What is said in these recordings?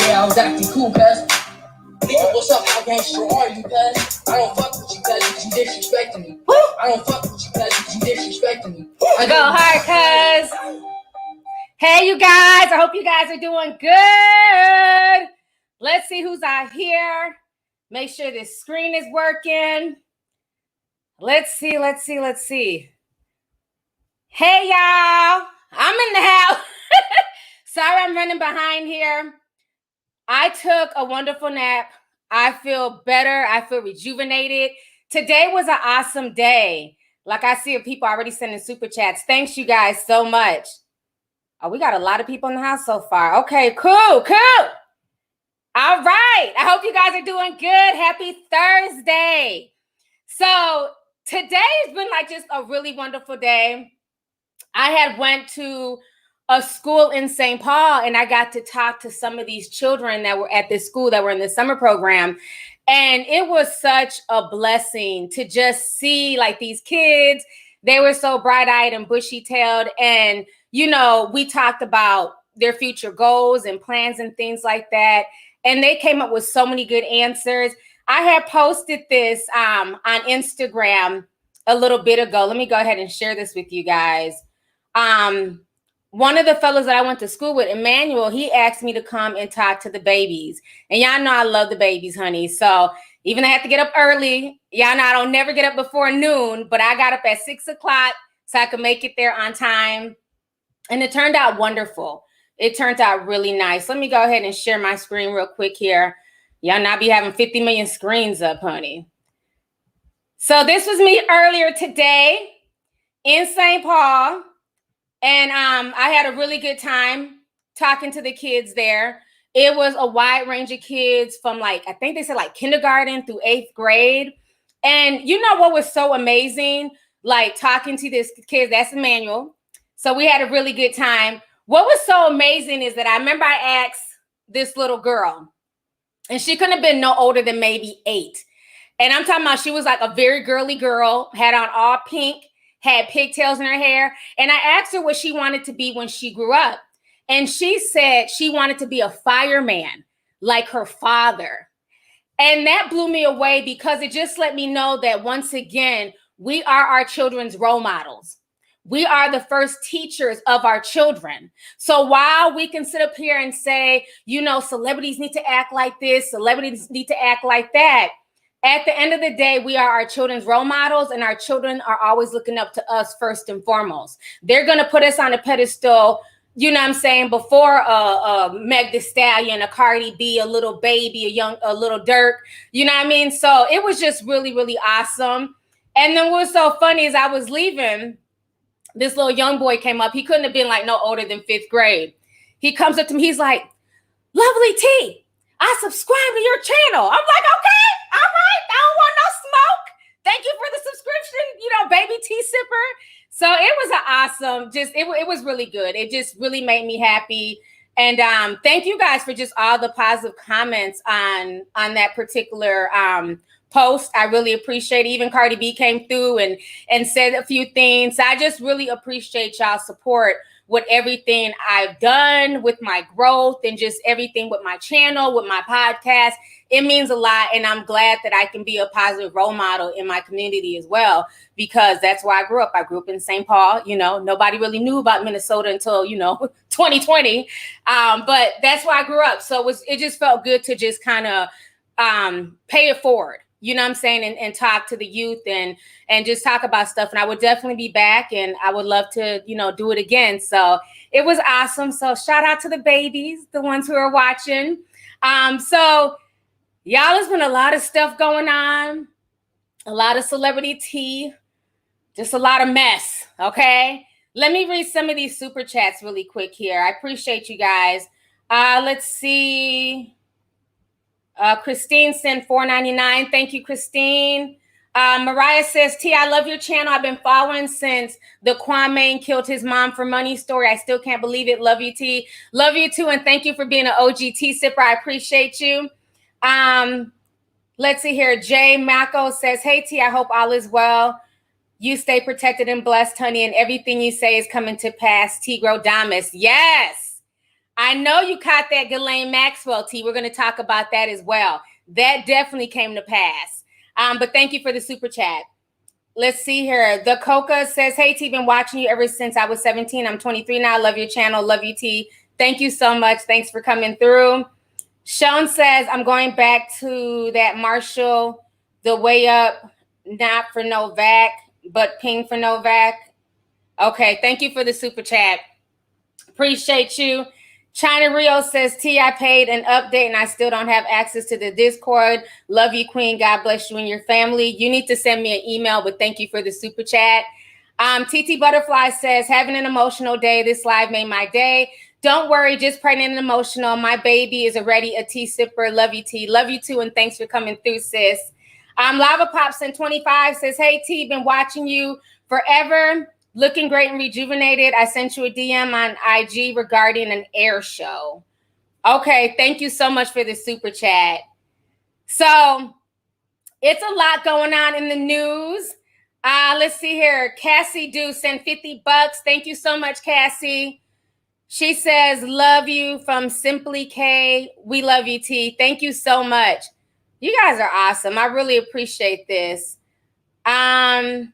yeah, I was acting cool, cuz. Nigga, what's up? How gangster are you, cuz? I don't fuck with you, cuz you disrespecting me. I don't fuck with you, cuz you disrespecting me. I go hard, cuz. Hey, you guys. I hope you guys are doing good. Let's see who's out here. Make sure this screen is working. Let's see. Hey, y'all. I'm in the house. Sorry, I'm running behind here. I took a wonderful nap. I feel better. I feel rejuvenated. Today was an awesome day. Like I see people already sending super chats. Thanks, you guys, so much. Oh, we got a lot of people in the house so far. Okay, cool. All right. I hope you guys are doing good. Happy Thursday. So today has been like just a really wonderful day. I had went to a school in St. Paul, and I got to talk to some of these children that were at this school that were in the summer program. And it was such a blessing to just see like these kids. They were so bright-eyed and bushy-tailed. And, you know, we talked about their future goals and plans and things like that. And they came up with so many good answers. I had posted this on Instagram a little bit ago. Let me go ahead and share this with you guys. One of the fellows that I went to school with, Emmanuel, he asked me to come and talk to the babies. And y'all know I love the babies, honey. So even though I have to get up early, y'all know I don't never get up before noon, but I got up at 6 o'clock so I could make it there on time. And it turned out wonderful. It turned out really nice. Let me go ahead and share my screen real quick here. Y'all not be having 50 million screens up, honey. So this was me earlier today in St. Paul. And I had a really good time talking to the kids there. It was a wide range of kids from like, I think they said like kindergarten through 8th grade. And you know what was so amazing? Like talking to this kids, that's Emmanuel. So we had a really good time. What was so amazing is that I remember I asked this little girl, and she couldn't have been no older than maybe 8. And I'm talking about she was like a very girly girl, had on all pink, had pigtails in her hair. And I asked her what she wanted to be when she grew up. And she said she wanted to be a fireman like her father. And that blew me away because it just let me know that once again, we are our children's role models. We are the first teachers of our children. So while we can sit up here and say, you know, celebrities need to act like this, celebrities need to act like that, at the end of the day, we are our children's role models, and our children are always looking up to us first and foremost. They're going to put us on a pedestal, you know what I'm saying, before Meg Thee Stallion, a Cardi B, a little baby, a little Dirk, you know what I mean? So it was just really, really awesome. And then what was so funny is I was leaving, this little young boy came up. He couldn't have been like no older than 5th grade. He comes up to me. He's like, Lovelyti, I subscribe to your channel. I'm like, okay, all right. I don't want no smoke. Thank you for the subscription, you know, baby tea sipper. So it was an awesome, it was really good. It just really made me happy. And thank you guys for just all the positive comments on that particular post. I really appreciate it. Even Cardi B came through and said a few things. I just really appreciate y'all's support with everything I've done, with my growth, and just everything with my channel, with my podcast. It means a lot, and I'm glad that I can be a positive role model in my community as well, because that's where I grew up. I grew up in St. Paul. You know, nobody really knew about Minnesota until, 2020, but that's where I grew up. So it just felt good to just kind of pay it forward. You know what I'm saying? And talk to the youth and just talk about stuff. And I would definitely be back, and I would love to, do it again. So it was awesome. So shout out to the babies, the ones who are watching. So y'all, there's been a lot of stuff going on, a lot of celebrity tea, just a lot of mess. Okay. Let me read some of these super chats really quick here. I appreciate you guys. Let's see. Christine sent $4.99. Thank you, Christine. Mariah says, T, I love your channel. I've been following since the Kwame killed his mom for money story. I still can't believe it. Love you, T. Love you too. And thank you for being an OG tea sipper. I appreciate you. Let's see here. Jay Mako says, hey, T, I hope all is well. You stay protected and blessed, honey, and everything you say is coming to pass. T. Grodamus. Yes. I know you caught that Ghislaine Maxwell tea. We're going to talk about that as well. That definitely came to pass. But thank you for the super chat. Let's see here. The Coca says, hey, T, been watching you ever since I was 17. I'm 23 now. Love your channel. Love you, T. Thank you so much. Thanks for coming through. Sean says, I'm going back to that Marshall, the way up, not for Novak, but ping for Novak. Okay, thank you for the super chat. Appreciate you. China Rio says, T, I paid an update and I still don't have access to the Discord. Love you, Queen. God bless you and your family. You need to send me an email, but thank you for the super chat. TT Butterfly says, having an emotional day. This live made my day. Don't worry, just pregnant and emotional. My baby is already a tea sipper. Love you, T. Love you too, and thanks for coming through, sis. Lava Pops in 25 says, hey, T, been watching you forever. Looking great and rejuvenated. I sent you a DM on IG regarding an air show. Okay, thank you so much for the super chat. So it's a lot going on in the news. Let's see here. Cassie Do sent $50. Thank you so much, Cassie. She says, love you from Simply K. We love you, T. Thank you so much. You guys are awesome. I really appreciate this. Jabbar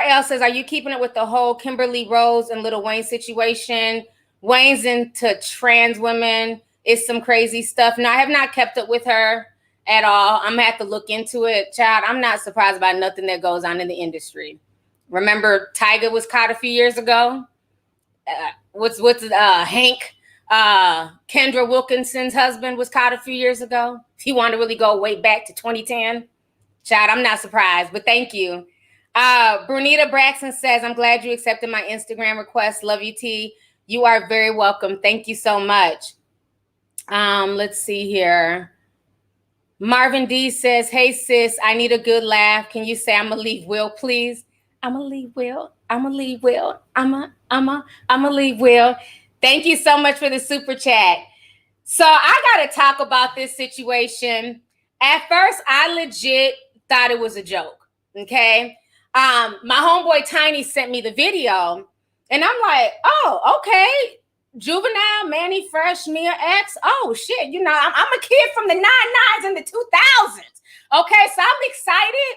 L says, are you keeping it with the whole Kimberly Rose and Lil Wayne situation? Wayne's into trans women. It's some crazy stuff. No, I have not kept up with her at all. I'm going to have to look into it. Child, I'm not surprised about nothing that goes on in the industry. Remember, Tyga was caught a few years ago? Hank, Kendra Wilkinson's husband was caught a few years ago. He wanted to really go way back to 2010. Child, I'm not surprised, but thank you. Brunita Braxton says, I'm glad you accepted my Instagram request. Love you, T. You are very welcome. Thank you so much. Let's see here. Marvin D says, hey, sis, I need a good laugh. Can you say I'm going to leave Will, please? I'm going to leave Will. I'm going to leave Will. I'm going to leave Will. Thank you so much for the super chat. So I got to talk about this situation. At first, I legit thought it was a joke. Okay. My homeboy Tiny sent me the video and I'm like, oh, okay. Juvenile, Manny Fresh, Mia X. Oh shit. You know, I'm a kid from the 99s and the 2000s. Okay. So I'm excited.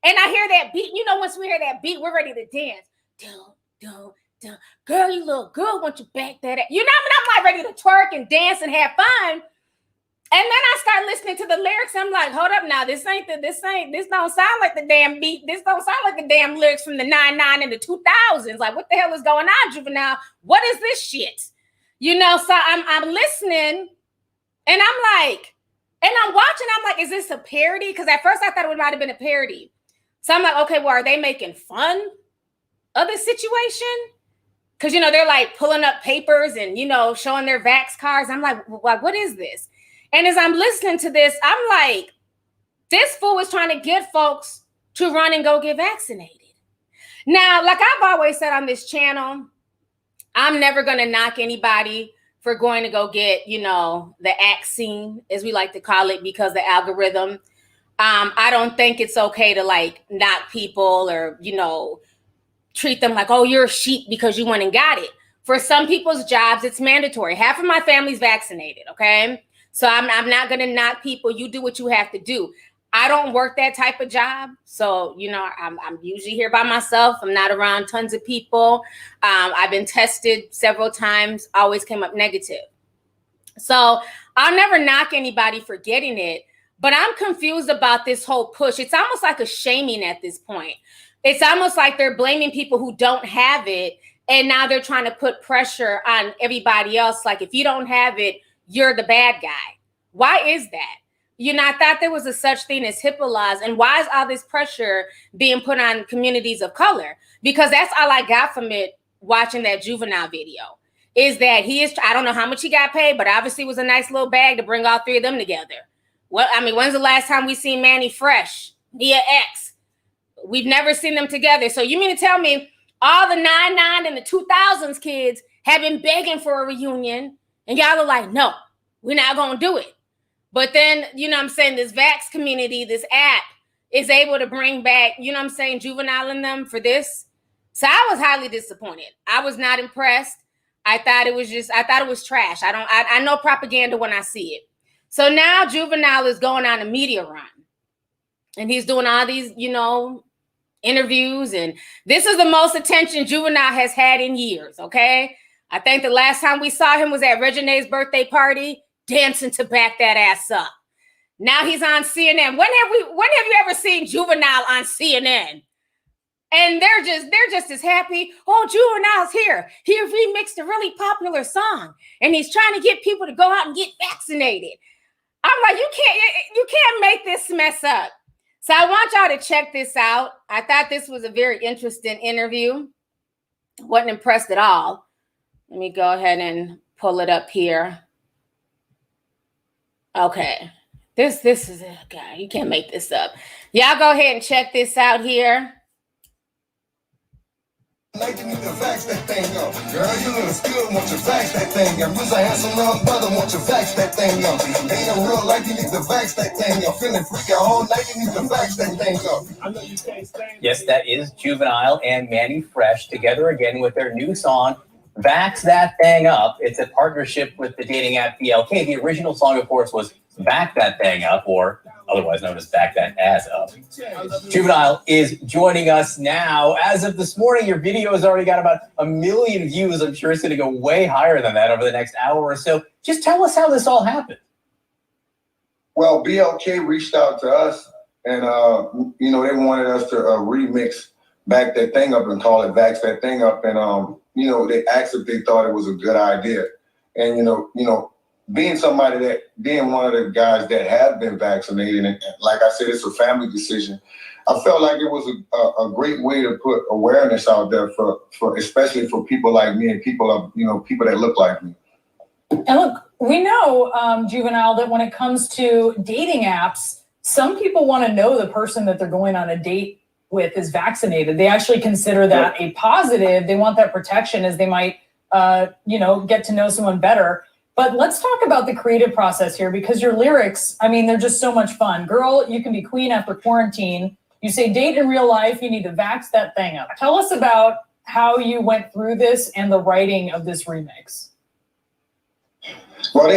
And I hear that beat. You know, once we hear that beat, we're ready to dance. Dun. Girl, you look good. Won't you back that up? You know, I'm like ready to twerk and dance and have fun. And then I start listening to the lyrics. I'm like, hold up now. This don't sound like the damn beat. This don't sound like the damn lyrics from the 99 and the 2000s. Like, what the hell is going on, Juvenile? What is this shit? You know, so I'm listening and I'm like, and I'm watching. I'm like, is this a parody? Because at first I thought it might have been a parody. So I'm like, okay, well, are they making fun of the situation? Because, you know, they're like pulling up papers and, you know, showing their Vax cards. I'm like, what is this? And as I'm listening to this, I'm like, this fool is trying to get folks to run and go get vaccinated. Now, like I've always said on this channel, I'm never going to knock anybody for going to go get, you know, the vaccine, as we like to call it, because the algorithm. I don't think it's okay to like knock people or, you know, treat them like, oh, you're a sheep because you went and got it. For some people's jobs, it's mandatory. Half of my family's vaccinated, okay? So I'm not going to knock people. You do what you have to do. I don't work that type of job. So, you know, I'm usually here by myself. I'm not around tons of people. I've been tested several times, always came up negative. So I'll never knock anybody for getting it. But I'm confused about this whole push. It's almost like a shaming at this point. It's almost like they're blaming people who don't have it. And now they're trying to put pressure on everybody else. Like, if you don't have it, you're the bad guy. Why is that? You know, I thought there was a such thing as HIPAA laws. And why is all this pressure being put on communities of color? Because that's all I got from it watching that Juvenile video. Is that I don't know how much he got paid, but obviously it was a nice little bag to bring all three of them together. Well, I mean, when's the last time we seen Manny Fresh, Mia X? We've never seen them together. So you mean to tell me all the 99 and the 2000s kids have been begging for a reunion and y'all are like, no, we're not going to do it. But then, you know what I'm saying, this Vax community, this app is able to bring back, you know what I'm saying, Juvenile in them for this. So I was highly disappointed. I was not impressed. I thought it was trash. I know propaganda when I see it. So now Juvenile is going on a media run. And he's doing all these, interviews. And this is the most attention Juvenile has had in years, okay? I think the last time we saw him was at Regine's birthday party, dancing to Back That Ass Up. Now he's on CNN. When have you ever seen Juvenile on CNN? And they're just as happy. Oh, Juvenile's here. He remixed a really popular song, and he's trying to get people to go out and get vaccinated. I'm like, you can't make this mess up. So I want y'all to check this out. I thought this was a very interesting interview. Wasn't impressed at all. Let me go ahead and pull it up here. Okay. This is a guy. You can't make this up. Y'all go ahead and check this out here. Like you need to vax that thing up. Girl, you look good, want you vax that thing up. You's a handsome little brother, want you vax that thing up. Ain't no real life, you need to vax that thing up. Feeling freaky all night, you need to vax that thing up. I know you can't stand. Yes, that is Juvenile and Manny Fresh together again with their new song, Vax That Thang Up. It's a partnership with the dating app VLK. The original song, of course, was Back That Thang Up, or otherwise known as Back That Ass Up. Juvenile is joining us now. As of this morning, your video has already got about 1 million views. I'm sure it's going to go way higher than that over the next hour or so. Just tell us how this all happened. Well, BLK reached out to us, and they wanted us to remix Back That Thing Up and call it Vax That Thing Up. And they asked if they thought it was a good idea. And being one of the guys that have been vaccinated, and like I said, it's a family decision. I felt like it was a great way to put awareness out there for especially for people like me and people that look like me. And look, we know, Juvenile, that when it comes to dating apps, some people want to know the person that they're going on a date with is vaccinated. They actually consider that a positive. They want that protection as they might, get to know someone better. But let's talk about the creative process here, because your lyrics, they're just so much fun. Girl, you can be queen after quarantine. You say date in real life, you need to vax that thing up. Tell us about how you went through this and the writing of this remix. Well,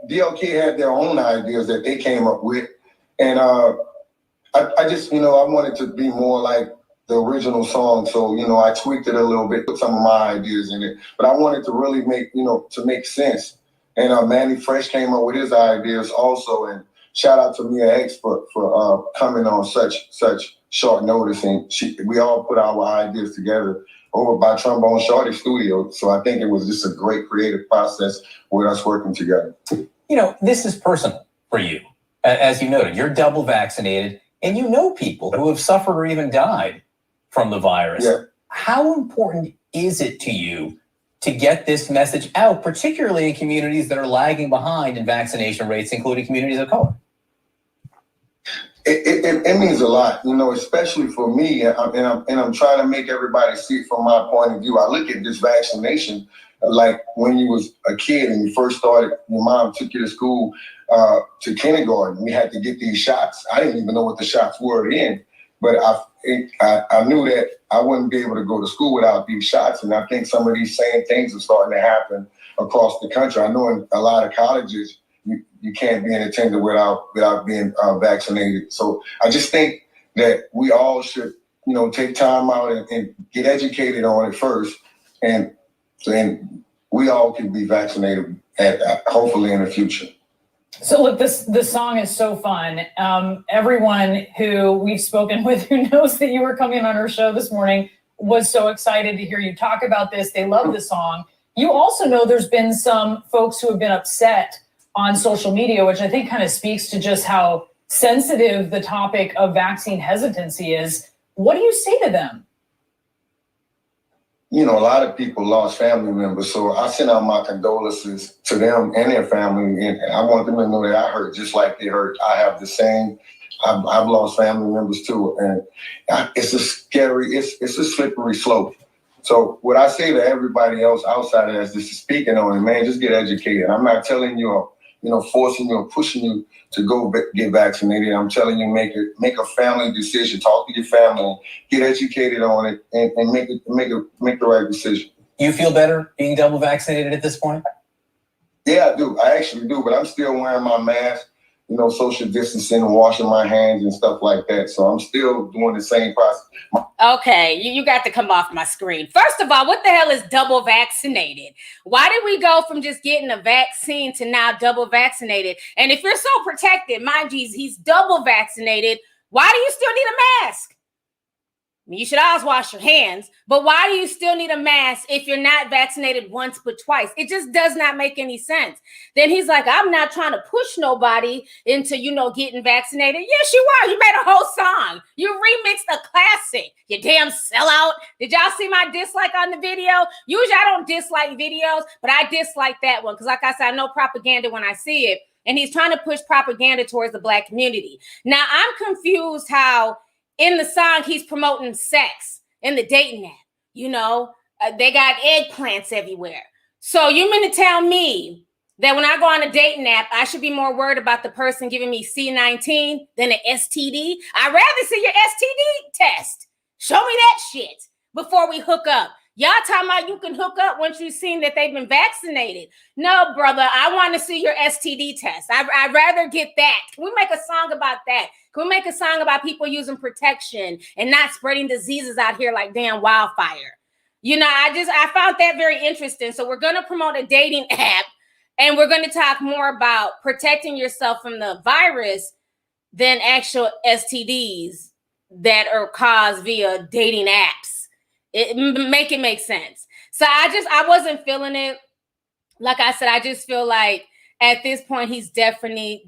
DLK had their own ideas that they came up with. And I just, I wanted to be more like the original song. So, I tweaked it a little bit, put some of my ideas in it. But I wanted to really make sense. And Manny Fresh came up with his ideas also. And shout out to Mia X for coming on such short notice. And we all put our ideas together over by Trombone Shorty Studio. So I think it was just a great creative process with us working together. This is personal for you. As you noted, you're double vaccinated and you know people who have suffered or even died from the virus. Yeah. How important is it to you to get this message out, particularly in communities that are lagging behind in vaccination rates, including communities of color? It means a lot, especially for me, and I'm trying to make everybody see it from my point of view. I look at this vaccination like when you was a kid and you first started, your mom took you to school, to kindergarten. We had to get these shots. I didn't even know what the shots were then, but I knew that I wouldn't be able to go to school without these shots. And I think some of these same things are starting to happen across the country. I know in a lot of colleges, you can't be in attendance without being vaccinated. So I just think that we all should, take time out and get educated on it first. And we all can be vaccinated hopefully in the future. So look, this song is so fun. Everyone who we've spoken with who knows that you were coming on our show this morning was so excited to hear you talk about this. They love the song. You also know there's been some folks who have been upset on social media, which I think kind of speaks to just how sensitive the topic of vaccine hesitancy is. What do you say to them? A lot of people lost family members, so I send out my condolences to them and their family, and I want them to know that I hurt just like they hurt. I have the same. I've lost family members too, and it's a slippery slope. So what I say to everybody else outside of that is just speaking on it, man, just get educated. I'm not telling you, forcing you or pushing you to go get vaccinated. I'm telling you, make a family decision. Talk to your family, get educated on it, and make the right decision. You feel better being double vaccinated at this point? Yeah, I do. I actually do, but I'm still wearing my mask, social distancing and washing my hands and stuff like that. So I'm still doing the same process. Okay, you got to come off my screen. First of all, what the hell is double vaccinated? Why did we go from just getting a vaccine to now double vaccinated? And if you're so protected, mind you, he's double vaccinated, why do you still need a mask? You should always wash your hands, but why do you still need a mask if you're not vaccinated once but twice? It just does not make any sense. Then he's like, I'm not trying to push nobody into, getting vaccinated. Yes, you are. You made a whole song. You remixed a classic. You damn sellout. Did y'all see my dislike on the video? Usually I don't dislike videos, but I dislike that one because like I said, I know propaganda when I see it. And he's trying to push propaganda towards the Black community. Now, I'm confused how in the song, he's promoting sex in the dating app. They got eggplants everywhere. So you mean to tell me that when I go on a dating app, I should be more worried about the person giving me C19 than an STD? I'd rather see your STD test. Show me that shit before we hook up. Y'all talking about you can hook up once you've seen that they've been vaccinated. No, brother, I want to see your STD test. I'd rather get that. Can we make a song about that? Can we make a song about people using protection and not spreading diseases out here like damn wildfire? I found that very interesting. So we're going to promote a dating app and we're going to talk more about protecting yourself from the virus than actual STDs that are caused via dating apps. Make it make sense. So I wasn't feeling it. Like I said, I just feel like at this point, he's definitely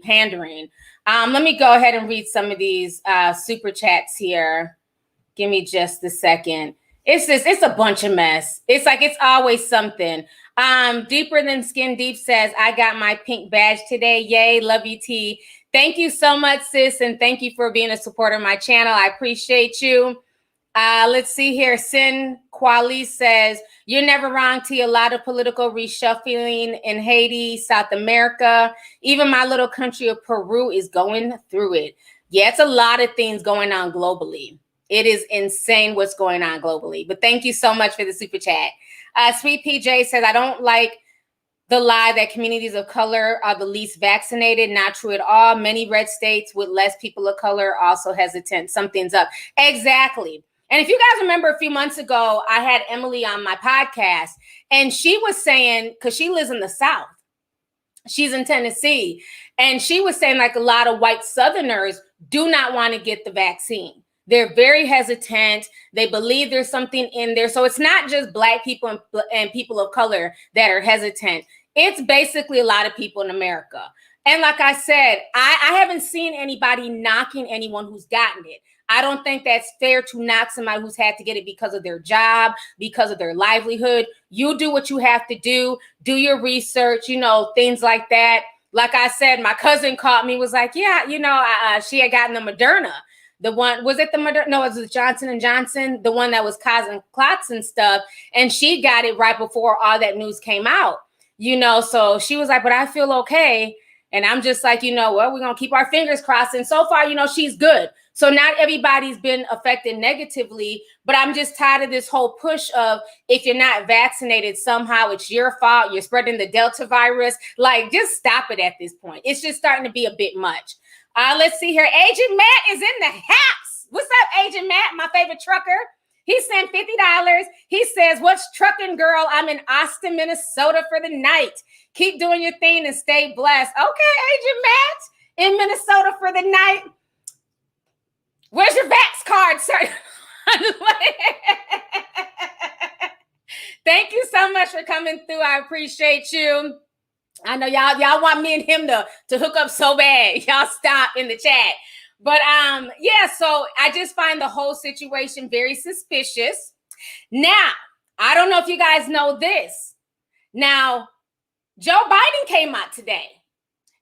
pandering. Let me go ahead and read some of these super chats here. Give me just a second. It's a bunch of mess. It's like it's always something. Deeper Than Skin Deep says, I got my pink badge today. Yay, Lovelyti. Thank you so much, sis, and thank you for being a supporter of my channel. I appreciate you. Let's see here. Sin Kwali says, you're never wrong, T. A lot of political reshuffling in Haiti, South America. Even my little country of Peru is going through it. Yeah, it's a lot of things going on globally. It is insane what's going on globally. But thank you so much for the super chat. Sweet PJ says, I don't like the lie that communities of color are the least vaccinated. Not true at all. Many red states with less people of color also hesitant. Something's up. Exactly. And if you guys remember a few months ago, I had Emily on my podcast and she was saying, because she lives in the South, she's in Tennessee, and she was saying like a lot of white Southerners do not want to get the vaccine. They're very hesitant. They believe there's something in there. So it's not just Black people and people of color that are hesitant. It's basically a lot of people in America. And like I said, I haven't seen anybody knocking anyone who's gotten it. I don't think that's fair to knock somebody who's had to get it because of their job, because of their livelihood. You do what you have to do your research, things like that. Like I said, my cousin called me, was like, yeah, she had gotten the Moderna. The one, was it the Moderna? No, it was Johnson & Johnson, the one that was causing clots and stuff. And she got it right before all that news came out, so she was like, but I feel okay. And I'm just like, well, we're going to keep our fingers crossed. And so far, she's good. So not everybody's been affected negatively, but I'm just tired of this whole push of if you're not vaccinated, somehow it's your fault. You're spreading the Delta virus. Like, just stop it at this point. It's just starting to be a bit much. Let's see here. Agent Matt is in the house. What's up, Agent Matt? My favorite trucker. He sent $50. He says, what's trucking, girl? I'm in Austin, Minnesota for the night. Keep doing your thing and stay blessed. Okay, Agent Matt in Minnesota for the night. Where's your Vax card, sir? Thank you so much for coming through. I appreciate you. I know y'all want me and him to hook up so bad. Y'all stop in the chat. But yeah, so I just find the whole situation very suspicious. Now, I don't know if you guys know this. Now, Joe Biden came out today.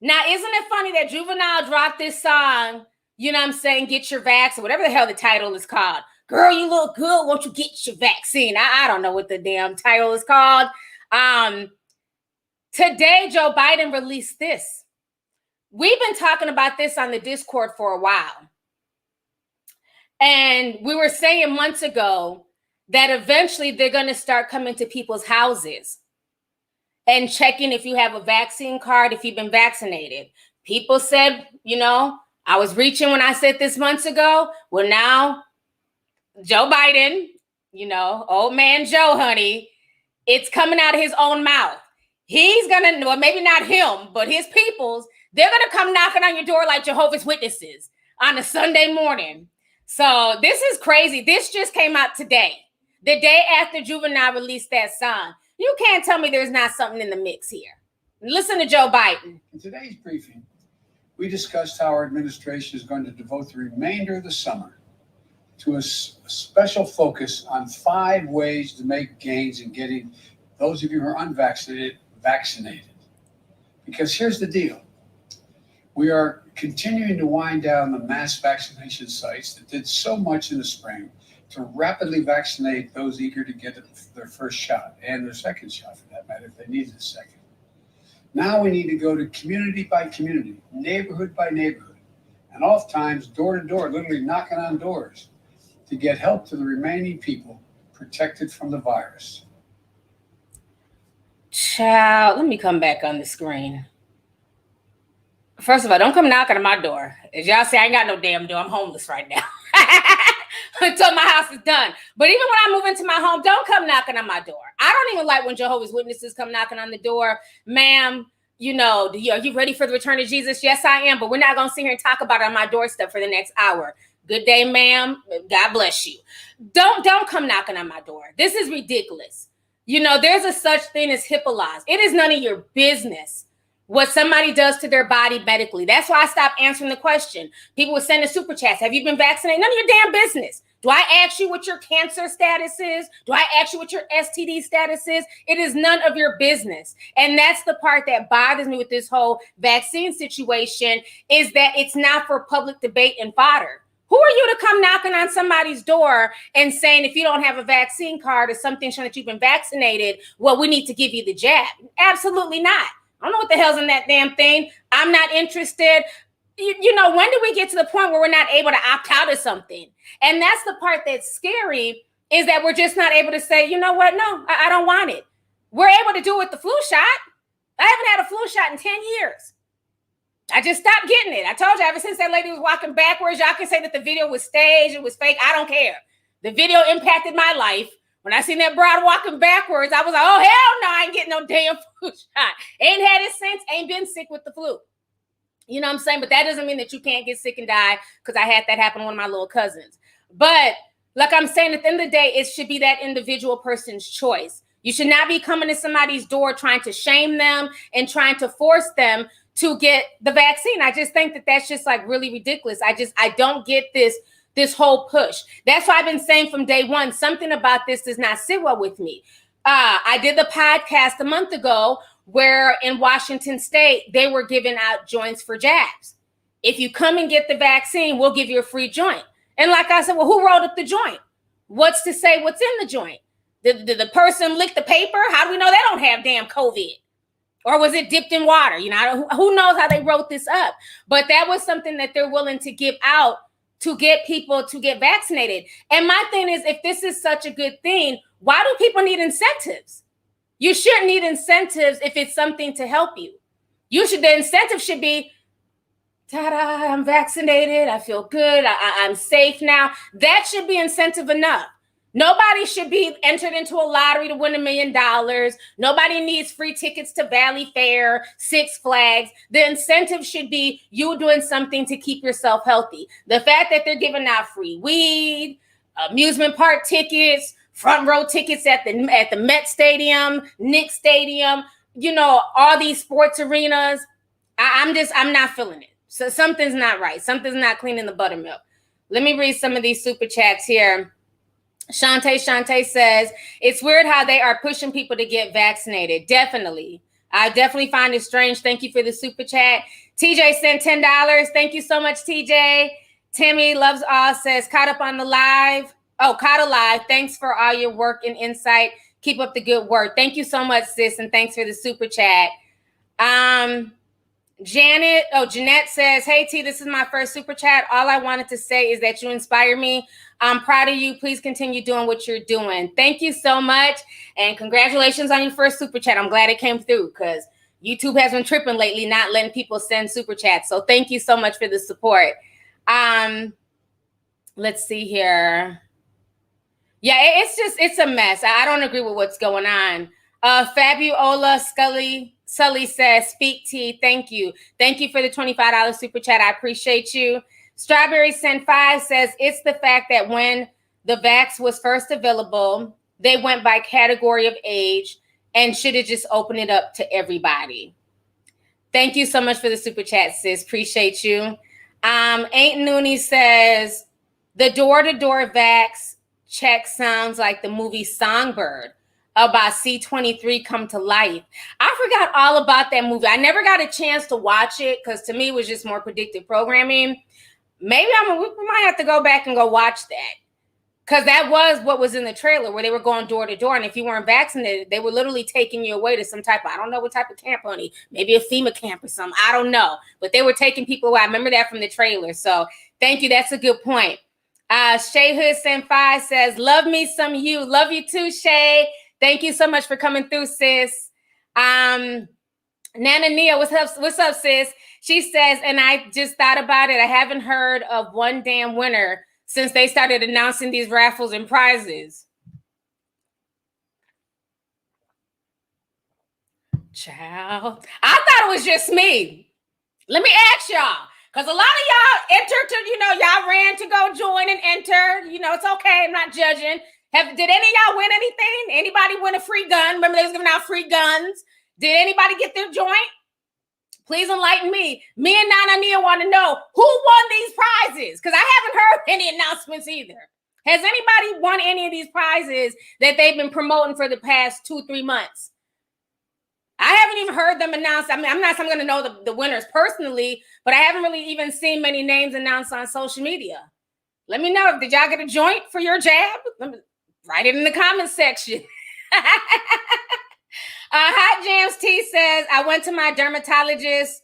Now, isn't it funny that Juvenile dropped this song, get your vax, or whatever the hell the title is called. Girl, you look good. Won't you get your vaccine? I don't know what the damn title is called. Today, Joe Biden released this. We've been talking about this on the Discord for a while. And we were saying months ago that eventually they're going to start coming to people's houses and checking if you have a vaccine card, if you've been vaccinated. People said, I was reaching when I said this months ago. Well, now Joe Biden, old man Joe, honey, it's coming out of his own mouth. He's going to, well, maybe not him, but his peoples, they're going to come knocking on your door like Jehovah's Witnesses on a Sunday morning. So this is crazy. This just came out today, the day after Juvenile released that song. You can't tell me there's not something in the mix here. Listen to Joe Biden. In today's briefing, we discussed how our administration is going to devote the remainder of the summer to a special focus on 5 ways to make gains in getting those of you who are unvaccinated vaccinated. Because here's the deal. We are continuing to wind down the mass vaccination sites that did so much in the spring to rapidly vaccinate those eager to get their first shot and their second shot, for that matter, if they needed a second. Now we need to go to community by community, neighborhood by neighborhood, and oftentimes door to door, literally knocking on doors to get help to the remaining people protected from the virus. Child, let me come back on the screen. First of all, don't come knocking on my door. As y'all say, I ain't got no damn door. I'm homeless right now. Until my house is done. But even when I move into my home, don't come knocking on my door. I don't even like when Jehovah's Witnesses come knocking on the door. Ma'am, are you ready for the return of Jesus? Yes, I am. But we're not going to sit here and talk about it on my doorstep for the next hour. Good day, ma'am. God bless you. Don't come knocking on my door. This is ridiculous. There's a such thing as HIPAA laws. It is none of your business what somebody does to their body medically. That's why I stopped answering the question. People would send a super chats. Have you been vaccinated? None of your damn business. Do I ask you what your cancer status is? Do I ask you what your STD status is? It is none of your business. And that's the part that bothers me with this whole vaccine situation, is that it's not for public debate and fodder. Who are you to come knocking on somebody's door and saying, if you don't have a vaccine card or something showing that you've been vaccinated, well, we need to give you the jab? Absolutely not. I don't know what the hell's in that damn thing. I'm not interested. When do we get to the point where we're not able to opt out of something? And that's the part that's scary, is that we're just not able to say, you know what? No, I don't want it. We're able to do it with the flu shot. I haven't had a flu shot in 10 years. I just stopped getting it. I told you, ever since that lady was walking backwards, y'all can say that the video was staged, it was fake. I don't care. The video impacted my life. When I seen that broad walking backwards, I was like, oh, hell no, I ain't getting no damn flu shot. Ain't had it since, ain't been sick with the flu. You know what I'm saying? But that doesn't mean that you can't get sick and die, because I had that happen to one of my little cousins. But like I'm saying, at the end of the day, it should be that individual person's choice. You should not be coming to somebody's door trying to shame them and trying to force them to get the vaccine. I just think that that's just like really ridiculous. I don't get this whole push. That's why I've been saying from day one, something about this does not sit well with me. I did the podcast a month ago where in Washington State, they were giving out joints for jabs. If you come and get the vaccine, we'll give you a free joint. And like I said, well, who rolled up the joint? What's to say what's in the joint? Did the person lick the paper? How do we know they don't have damn COVID? Or was it dipped in water? Who knows how they wrote this up? But that was something that they're willing to give out to get people to get vaccinated. And my thing is, if this is such a good thing, why do people need incentives? You shouldn't need incentives if it's something to help you. The incentive should be, ta-da, I'm vaccinated, I feel good, I'm safe now. That should be incentive enough. Nobody should be entered into a lottery to win $1 million. Nobody needs free tickets to Valley Fair, Six Flags. The incentive should be you doing something to keep yourself healthy. The fact that they're giving out free weed, amusement park tickets, front row tickets at the Met Stadium, Knicks Stadium, all these sports arenas, I'm not feeling it. So something's not right. Something's not clean in the buttermilk. Let me read some of these super chats here. Shantae says, it's weird how they are pushing people to get vaccinated. Definitely. I definitely find it strange. Thank you for the super chat. TJ sent $10. Thank you so much, TJ. Timmy Loves All says, caught up on the live. Oh, caught alive. Thanks for all your work and insight. Keep up the good work. Thank you so much, sis. And thanks for the super chat. Jeanette says, hey T, this is my first super chat. All I wanted to say is that you inspire me. I'm proud of you. Please continue doing what you're doing. Thank you so much. And congratulations on your first super chat. I'm glad it came through because YouTube has been tripping lately, not letting people send super chats. So thank you so much for the support. Let's see here. Yeah, it's a mess. I don't agree with what's going on. Fabiola Sully says, speak T, thank you. Thank you for the $25 super chat. I appreciate you. Strawberry Send 5 says, it's the fact that when the vax was first available, they went by category of age and should have just opened it up to everybody. Thank you so much for the super chat, sis. Appreciate you. Ain't Noonie says, the door-to-door vax check sounds like the movie Songbird about C23 come to life. I forgot all about that movie. I never got a chance to watch it because to me it was just more predictive programming. Maybe we might have to go back and go watch that because that was what was in the trailer where they were going door to door. And if you weren't vaccinated, they were literally taking you away to some type of, I don't know what type of camp, honey, maybe a FEMA camp or something. I don't know. But they were taking people away. I remember that from the trailer. So thank you. That's a good point. Shay Hood Senpai says, love me some you. Love you too, Shay. Thank you so much for coming through, sis. Nana Nia, what's up, sis? She says, and I just thought about it. I haven't heard of one damn winner since they started announcing these raffles and prizes. Child, I thought it was just me. Let me ask y'all, because a lot of y'all entered to, y'all ran to go join and enter. It's okay. I'm not judging. Did any of y'all win anything? Anybody win a free gun? Remember they was giving out free guns. Did anybody get their joint? Please enlighten me. Me and Nana Nia want to know who won these prizes because I haven't heard any announcements either. Has anybody won any of these prizes that they've been promoting for the past 2-3 months? I haven't even heard them announce. I mean, I'm going to know the winners personally, but I haven't really even seen many names announced on social media. Let me know. Did y'all get a joint for your jab? Write it in the comments section. Hot Jams T says, I went to my dermatologist.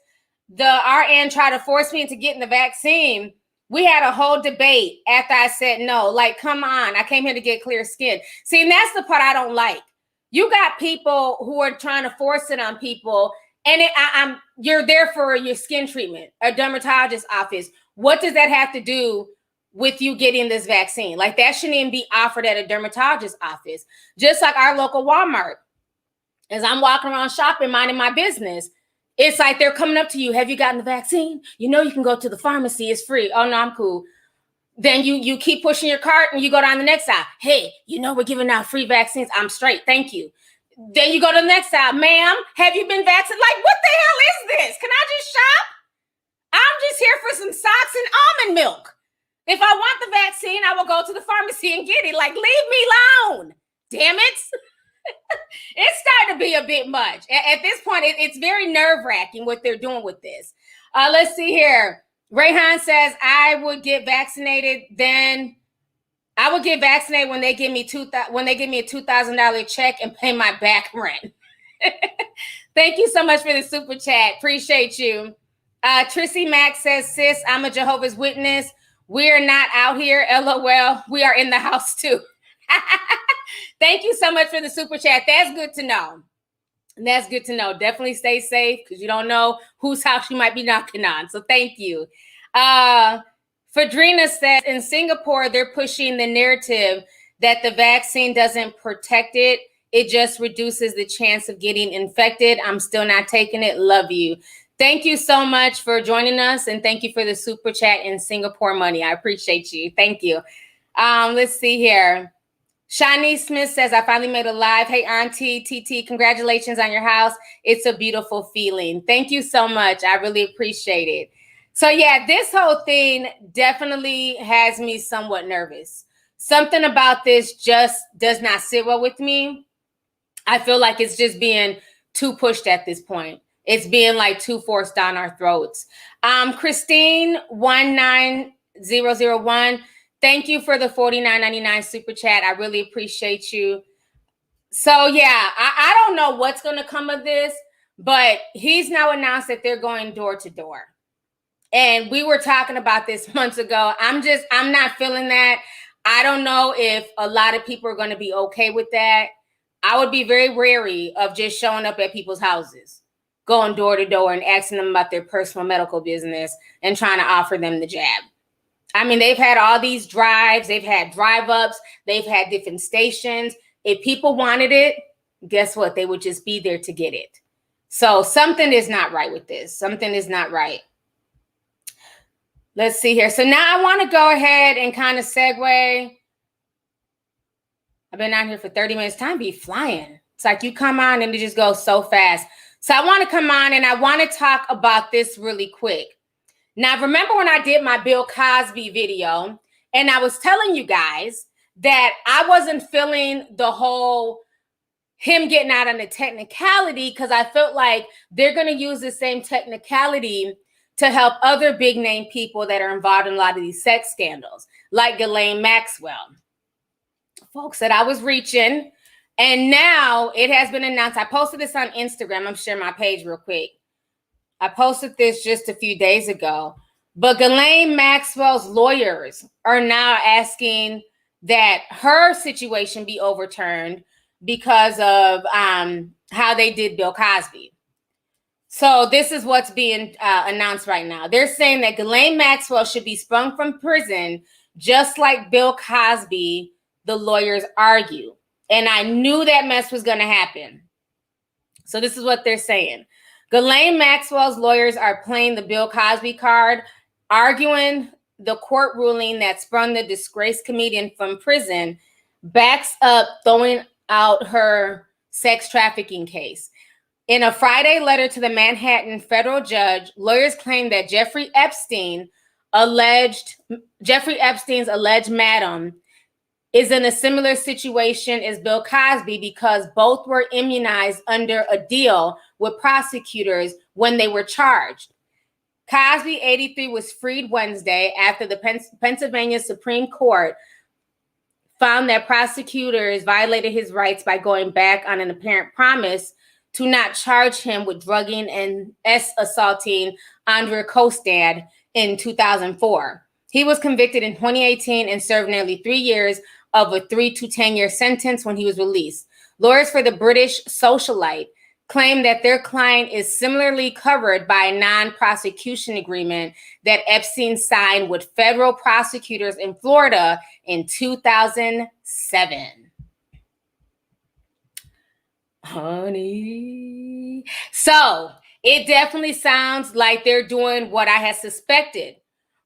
The RN tried to force me into getting the vaccine. We had a whole debate after I said no. Like, come on. I came here to get clear skin. See, and that's the part I don't like. You got people who are trying to force it on people, and you're there for your skin treatment, a dermatologist office. What does that have to do with you getting this vaccine? Like, that shouldn't even be offered at a dermatologist office. Just like our local Walmart. As I'm walking around shopping, minding my business, it's like they're coming up to you. Have you gotten the vaccine? You can go to the pharmacy. It's free. Oh, no, I'm cool. Then you keep pushing your cart and you go down the next aisle. Hey, we're giving out free vaccines. I'm straight. Thank you. Then you go to the next aisle. Ma'am, have you been vaccinated? Like, what the hell is this? Can I just shop? I'm just here for some socks and almond milk. If I want the vaccine, I will go to the pharmacy and get it. Like, leave me alone. Damn it. It's starting to be a bit much. At this point, it's very nerve-wracking what they're doing with this. Let's see here. Rayhan says, I would get vaccinated when they give me a $2,000 check and pay my back rent. Thank you so much for the super chat. Appreciate you. Trissy Mack says, sis, I'm a Jehovah's Witness. We're not out here. LOL. We are in the house too. Thank you so much for the super chat. That's good to know. That's good to know. Definitely stay safe because you don't know whose house you might be knocking on. So thank you. Fadrina says, in Singapore, they're pushing the narrative that the vaccine doesn't protect it. It just reduces the chance of getting infected. I'm still not taking it. Love you. Thank you so much for joining us. And thank you for the super chat in Singapore money. I appreciate you. Thank you. Let's see here. Shani Smith says, I finally made a live. Hey, Auntie TT, congratulations on your house. It's a beautiful feeling. Thank you so much. I really appreciate it. So yeah, this whole thing definitely has me somewhat nervous. Something about this just does not sit well with me. I feel like it's just being too pushed at this point. It's being like too forced down our throats. Christine 19001. Thank you for the $49.99 super chat. I really appreciate you. So yeah, I don't know what's going to come of this, But he's now announced that they're going door to door. And we were talking about this months ago. I'm not feeling that. I don't know if a lot of people are going to be okay with that. I would be very wary of just showing up at people's houses, going door to door and asking them about their personal medical business and trying to offer them the jab. I mean, they've had all these drives, they've had drive-ups, they've had different stations. If people wanted it, guess what? They would just be there to get it. So something is not right with this. Something is not right. Let's see here. So now I want to go ahead and kind of segue. I've been out here for 30 minutes. Time be flying. It's like you come on and it just goes so fast. So I want to come on and I want to talk about this really quick. Now, remember when I did my Bill Cosby video and I was telling you guys that I wasn't feeling the whole him getting out on the technicality because I felt like they're going to use the same technicality to help other big name people that are involved in a lot of these sex scandals, like Ghislaine Maxwell. Folks said I was reaching, and now it has been announced. I posted this on Instagram. I'm sharing my page real quick. I posted this just a few days ago, but Ghislaine Maxwell's lawyers are now asking that her situation be overturned because of how they did Bill Cosby. So this is what's being announced right now. They're saying that Ghislaine Maxwell should be sprung from prison, just like Bill Cosby, the lawyers argue. And I knew that mess was going to happen. So this is what they're saying. Ghislaine Maxwell's lawyers are playing the Bill Cosby card, arguing the court ruling that sprung the disgraced comedian from prison backs up throwing out her sex trafficking case. In a Friday letter to the Manhattan federal judge, lawyers claim that Jeffrey Epstein's alleged madam is in a similar situation as Bill Cosby because both were immunized under a deal with prosecutors when they were charged. Cosby, 83, was freed Wednesday after the Pennsylvania Supreme Court found that prosecutors violated his rights by going back on an apparent promise to not charge him with drugging and assaulting Andrea Kostad in 2004. He was convicted in 2018 and served nearly 3 years of a 3 to 10 year sentence when he was released. Lawyers for the British socialite claim that their client is similarly covered by a non-prosecution agreement that Epstein signed with federal prosecutors in Florida in 2007. Honey. So it definitely sounds like they're doing what I had suspected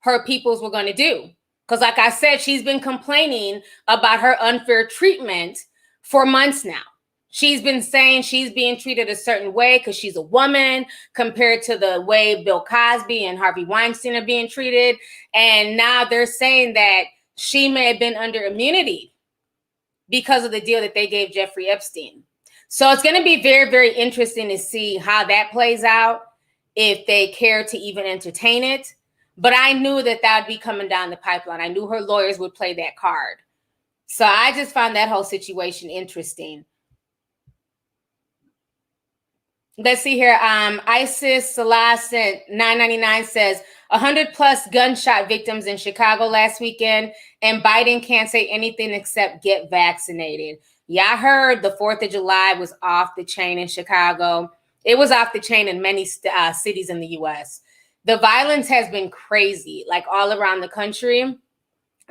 her peoples were going to do. Because like I said, she's been complaining about her unfair treatment for months now. She's been saying she's being treated a certain way because she's a woman compared to the way Bill Cosby and Harvey Weinstein are being treated. And now they're saying that she may have been under immunity because of the deal that they gave Jeffrey Epstein. So it's going to be very, very interesting to see how that plays out, if they care to even entertain it. But I knew that that would be coming down the pipeline. I knew her lawyers would play that card. So I just found that whole situation interesting. Let's see here. Isis Salah sent $9.99 says 100+ gunshot victims in Chicago last weekend, and Biden can't say anything except get vaccinated. Yeah, I heard the 4th of July was off the chain in Chicago. It was off the chain in many cities in the U.S. The violence has been crazy, like all around the country.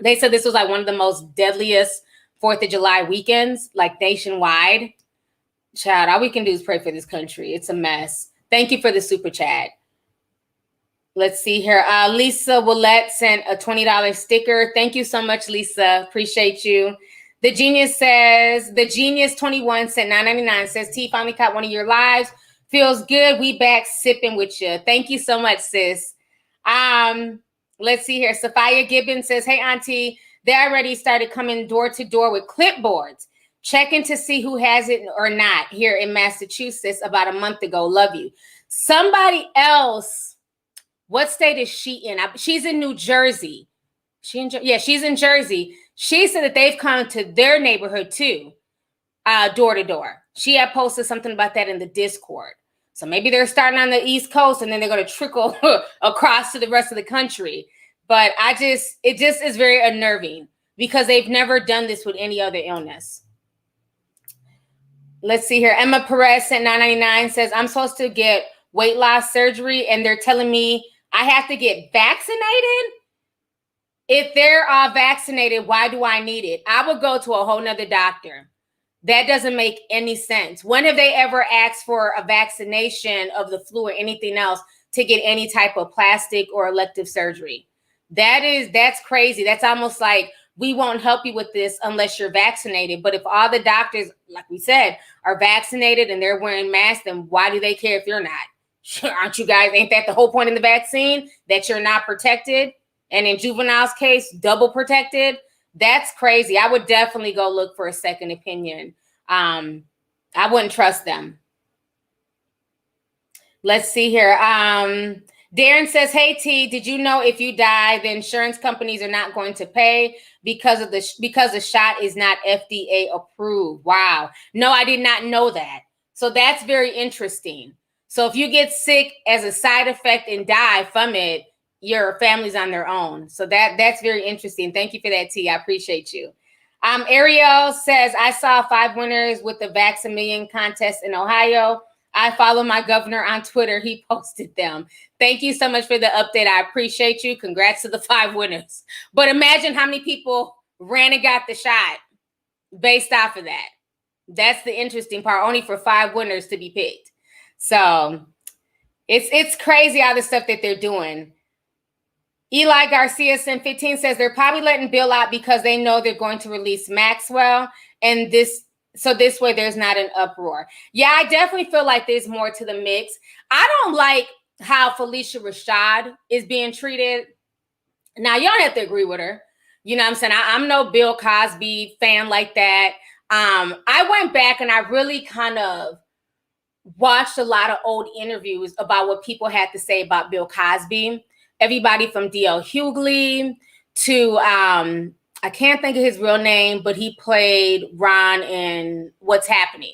They said this was like one of the most deadliest 4th of July weekends, like nationwide. Child, all we can do is pray for this country. It's a mess. Thank you for the super chat. Let's see here. Lisa Willette sent a $20 sticker. Thank you so much, Lisa. Appreciate you. The Genius 21 sent $9.99. Says T finally caught one of your lives. Feels good. We back sipping with you. Thank you so much, sis. Let's see here. Sophia Gibbons says, hey, Auntie, they already started coming door to door with clipboards, checking to see who has it or not here in Massachusetts about a month ago. Love you. Somebody else, what state is she in? She's in New Jersey. She's in Jersey. She said that they've come to their neighborhood too, door to door. She had posted something about that in the Discord. So maybe they're starting on the East Coast and then they're going to trickle across to the rest of the country. But it just is very unnerving because they've never done this with any other illness. Let's see here. Emma Perez sent $9.99 says, I'm supposed to get weight loss surgery and they're telling me I have to get vaccinated. If they're all vaccinated, why do I need it? I would go to a whole nother doctor. That doesn't make any sense. When have they ever asked for a vaccination of the flu or anything else to get any type of plastic or elective surgery? That's crazy. That's almost like we won't help you with this unless you're vaccinated. But if all the doctors, like we said, are vaccinated and they're wearing masks, then why do they care if you're not? Aren't you guys? Ain't that the whole point of the vaccine? That you're not protected? And in Juvenile's case, double protected? That's crazy. I would definitely go look for a second opinion. I wouldn't trust them. Let's see here. Darren says, hey, T, did you know if you die, the insurance companies are not going to pay because the shot is not FDA approved? Wow. No, I did not know that. So that's very interesting. So if you get sick as a side effect and die from it, your family's on their own. So that's very interesting. Thank you for that, T. I appreciate you. Ariel says, I saw 5 winners with the Vax a Million contest in Ohio. I follow my governor on Twitter. He posted them. Thank you so much for the update. I appreciate you. Congrats to the 5 winners. But imagine how many people ran and got the shot based off of that. That's the interesting part, only for 5 winners to be picked. So it's crazy all the stuff that they're doing. Eli Garcia sent 15 says they're probably letting Bill out because they know they're going to release Maxwell, and this way there's not an uproar. Yeah, I definitely feel like there's more to the mix. I don't like how Felicia Rashad is being treated. Now, you don't have to agree with her. You know what I'm saying? I'm no Bill Cosby fan like that. I went back and I really kind of watched a lot of old interviews about what people had to say about Bill Cosby. Everybody from D.L. Hughley to, I can't think of his real name, but he played Ron in What's Happening,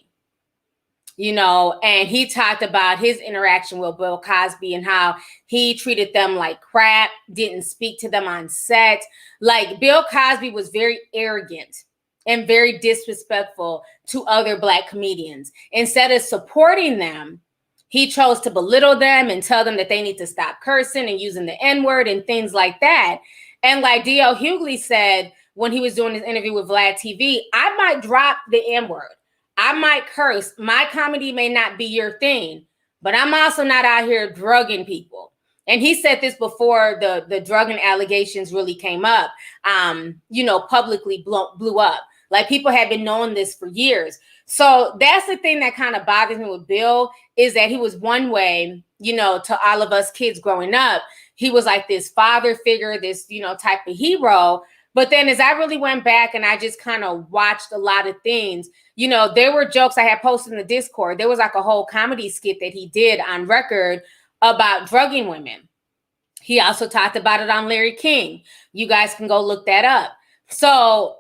you know, and he talked about his interaction with Bill Cosby and how he treated them like crap, didn't speak to them on set. Like, Bill Cosby was very arrogant and very disrespectful to other Black comedians. Instead of supporting them, he chose to belittle them and tell them that they need to stop cursing and using the N-word and things like that. And like D.L. Hughley said when he was doing his interview with Vlad TV, I might drop the N-word. I might curse. My comedy may not be your thing, but I'm also not out here drugging people. And he said this before the drugging allegations really came up, publicly blew up. Like, people have been knowing this for years. So that's the thing that kind of bothers me with Bill, is that he was one way, to all of us kids growing up. He was like this father figure, this, type of hero. But then as I really went back and I just kind of watched a lot of things, there were jokes I had posted in the Discord. There was like a whole comedy skit that he did on record about drugging women. He also talked about it on Larry King. You guys can go look that up. So,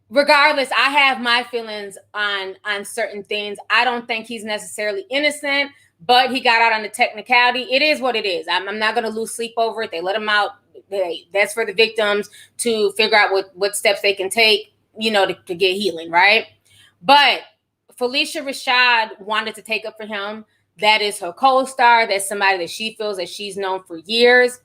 regardless, I have my feelings on certain things. I don't think he's necessarily innocent, but he got out on the technicality. It is what it is. I'm not going to lose sleep over it. They let him out. That's for the victims to figure out what steps they can take, to get healing, right? But Felicia Rashad wanted to take up for him. That is her co-star. That's somebody that she feels that she's known for years.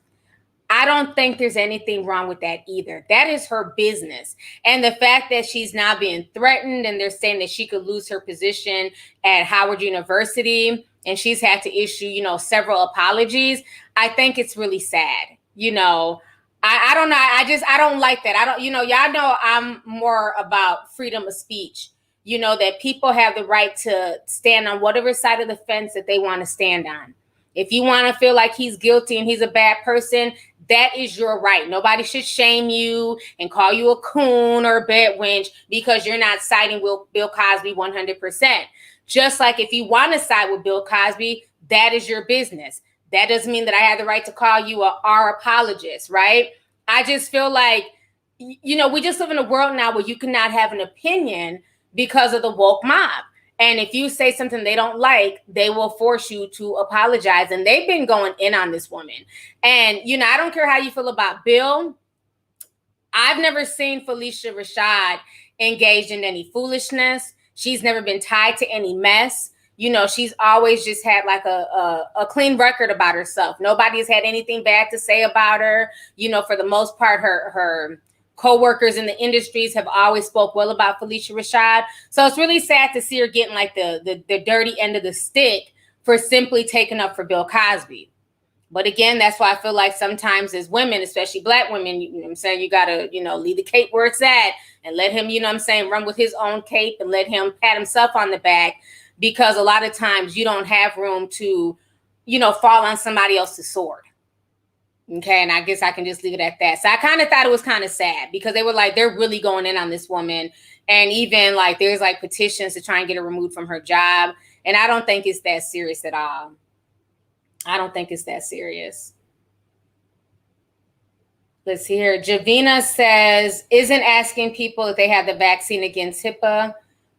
I don't think there's anything wrong with that either. That is her business. And the fact that she's now being threatened and they're saying that she could lose her position at Howard University and she's had to issue, several apologies, I think it's really sad. I don't know. I don't like that. Y'all know I'm more about freedom of speech, that people have the right to stand on whatever side of the fence that they want to stand on. If you want to feel like he's guilty and he's a bad person, that is your right. Nobody should shame you and call you a coon or a bed wench because you're not siding with Bill Cosby 100%. Just like if you want to side with Bill Cosby, that is your business. That doesn't mean that I have the right to call you our apologist, right? I just feel like, we just live in a world now where you cannot have an opinion because of the woke mob. And if you say something they don't like, they will force you to apologize. And they've been going in on this woman. And, you know, I don't care how you feel about Bill. I've never seen Phylicia Rashad engaged in any foolishness. She's never been tied to any mess. You know, she's always just had like a clean record about herself. Nobody's had anything bad to say about her. You know, for the most part, her co-workers in the industries have always spoke well about Phylicia Rashad. So it's really sad to see her getting like the dirty end of the stick for simply taking up for Bill Cosby. But again, that's why I feel like sometimes as women, especially Black women, you know what I'm saying, you got to, you know, leave the cape where it's at and let him, you know what I'm saying, run with his own cape and let him pat himself on the back, because a lot of times you don't have room to, you know, fall on somebody else's sword. Okay, and I guess I can just leave it at that. So I kind of thought it was kind of sad because they were like, they're really going in on this woman. And even like there's like petitions to try and get her removed from her job. And I don't think it's that serious at all. I don't think it's that serious. Let's see here. Javina says, isn't asking people if they have the vaccine against HIPAA,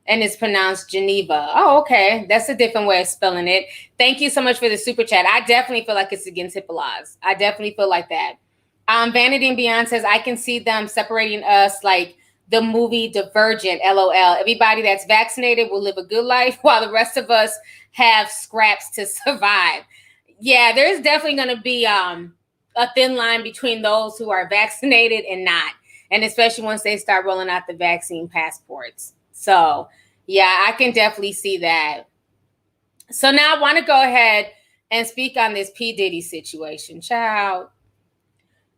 and it's pronounced Geneva. Oh, okay. That's a different way of spelling it. Thank you so much for the super chat. I definitely feel like it's against HIPAA laws. I definitely feel like that. Vanity and Beyond says, I can see them separating us like the movie Divergent, LOL. Everybody that's vaccinated will live a good life while the rest of us have scraps to survive. Yeah, there's definitely going to be a thin line between those who are vaccinated and not. And especially once they start rolling out the vaccine passports. So, yeah, I can definitely see that. So now I want to go ahead and speak on this P. Diddy situation. Ciao.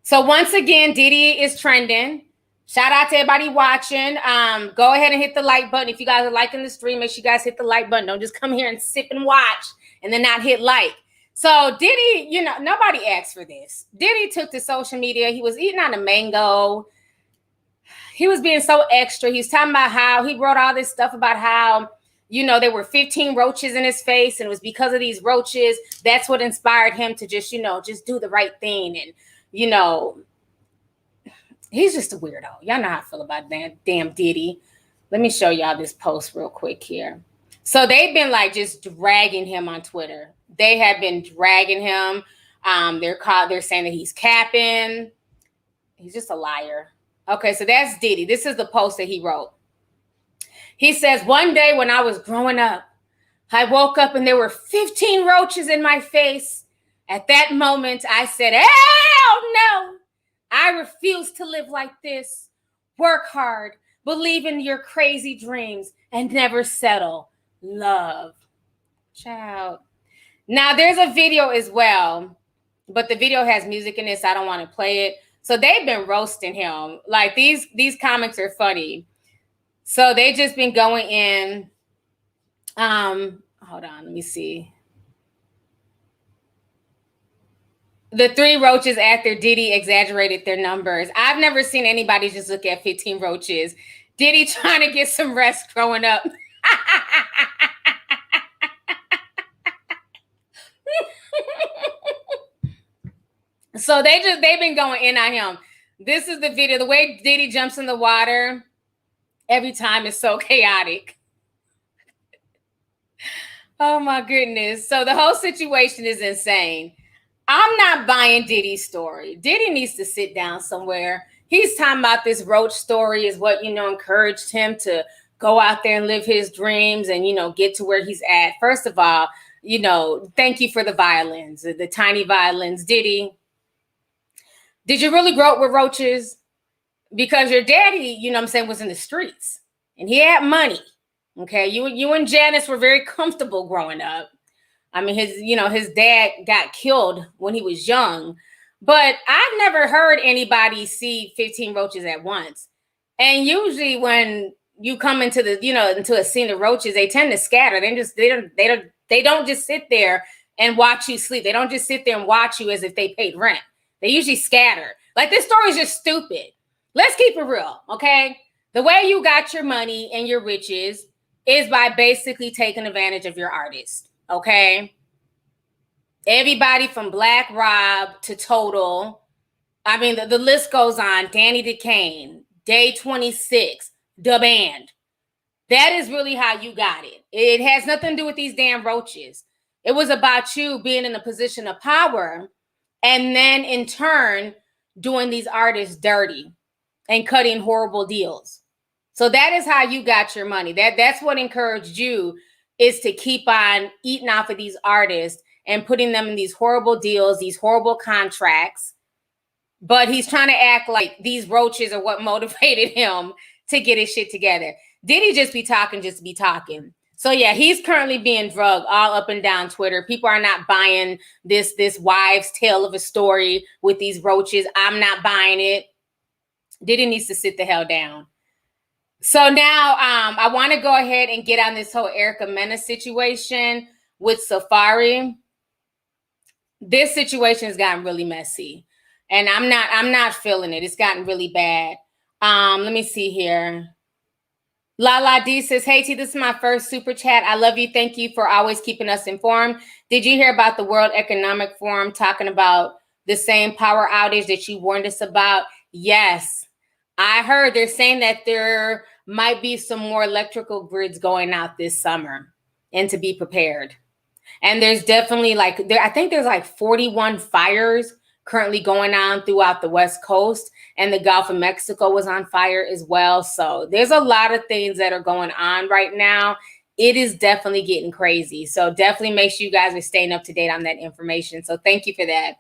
So once again, Diddy is trending. Shout out to everybody watching. Go ahead and hit the like button. If you guys are liking the stream, make sure you guys hit the like button. Don't just come here and sip and watch and then not hit like. So Diddy, you know, nobody asked for this. Diddy took to social media. He was eating on a mango. He was being so extra. He's talking about how he wrote all this stuff about how, you know, there were 15 roaches in his face. And it was because of these roaches. That's what inspired him to just, you know, just do the right thing. And, you know, he's just a weirdo. Y'all know how I feel about damn Diddy. Let me show y'all this post real quick here. So they've been like just dragging him on Twitter. They have been dragging him. They're saying that he's capping. He's just a liar. Okay, so that's Diddy. This is the post that he wrote. He says, one day when I was growing up, I woke up and there were 15 roaches in my face. At that moment, I said, hell no. I refuse to live like this. Work hard, believe in your crazy dreams, and never settle. Love. Child. Now, there's a video as well, but the video has music in it, so I don't want to play it. So they've been roasting him. Like, these comics are funny. So they just been going in. Hold on, let me see. The 3 roaches after Diddy exaggerated their numbers. I've never seen anybody just look at 15 roaches. Diddy trying to get some rest growing up. So they've been going in on him. This is the video. The way Diddy jumps in the water every time is so chaotic. Oh my goodness. So the whole situation is insane. I'm not buying Diddy's story. Diddy needs to sit down somewhere. He's talking about this roach story is what, you know, encouraged him to go out there and live his dreams and, you know, get to where he's at. First of all, you know, thank you for the violins, the tiny violins. Diddy, did you really grow up with roaches? Because your daddy, you know what I'm saying, was in the streets and he had money. Okay. You and Janice were very comfortable growing up. I mean, his dad got killed when he was young, but I've never heard anybody see 15 roaches at once. And usually when you come into into a scene of roaches, they tend to scatter. They don't just sit there and watch you sleep. They don't just sit there and watch you as if they paid rent. They usually scatter. Like, this story is just stupid. Let's keep it real, okay? The way you got your money and your riches is by basically taking advantage of your artist, okay? Everybody from Black Rob to Total. I mean, the list goes on. Danny DeCane, Day 26, The Band. That is really how you got it. It has nothing to do with these damn roaches. It was about you being in a position of power and then in turn doing these artists dirty and cutting horrible deals. So that is how you got your money. That's what encouraged you, is to keep on eating off of these artists and putting them in these horrible deals, these horrible contracts. But he's trying to act like these roaches are what motivated him to get his shit together. Diddy just be talking just to be talking. So yeah, he's currently being drugged all up and down Twitter. People are not buying this wives' tale of a story with these roaches. I'm not buying it. Diddy needs to sit the hell down. So now I want to go ahead and get on this whole Erica Mena situation with Safaree. This situation has gotten really messy, and I'm not feeling it. It's gotten really bad. Let me see here. Lala D says, hey T, this is my first super chat. I love you. Thank you for always keeping us informed. Did you hear about the World Economic Forum talking about the same power outage that you warned us about? Yes, I heard they're saying that there might be some more electrical grids going out this summer, and to be prepared. And there's definitely I think there's like 41 fires currently going on throughout the West Coast, and the Gulf of Mexico was on fire as well. So there's a lot of things that are going on right now. It is definitely getting crazy. So definitely make sure you guys are staying up to date on that information. So thank you for that.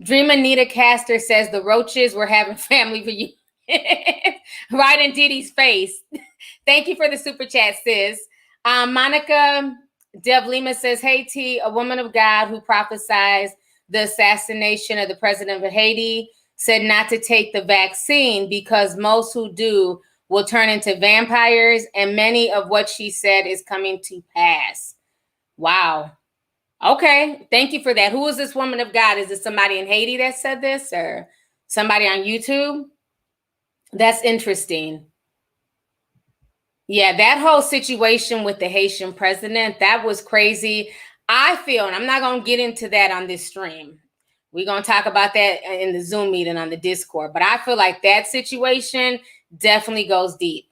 Dream Anita Caster says the roaches were having family reunion. Right in Diddy's face. Thank you for the super chat, sis. Monica Devlima says, hey T, a woman of God who prophesied the assassination of the president of Haiti said not to take the vaccine because most who do will turn into vampires, and many of what she said is coming to pass. Wow. Okay, thank you for that. Who is this woman of God? Is it somebody in Haiti that said this, or somebody on YouTube? That's interesting. Yeah, that whole situation with the Haitian president, that was crazy. I feel, and I'm not going to get into that on this stream. We're going to talk about that in the Zoom meeting on the Discord. But I feel like that situation definitely goes deep.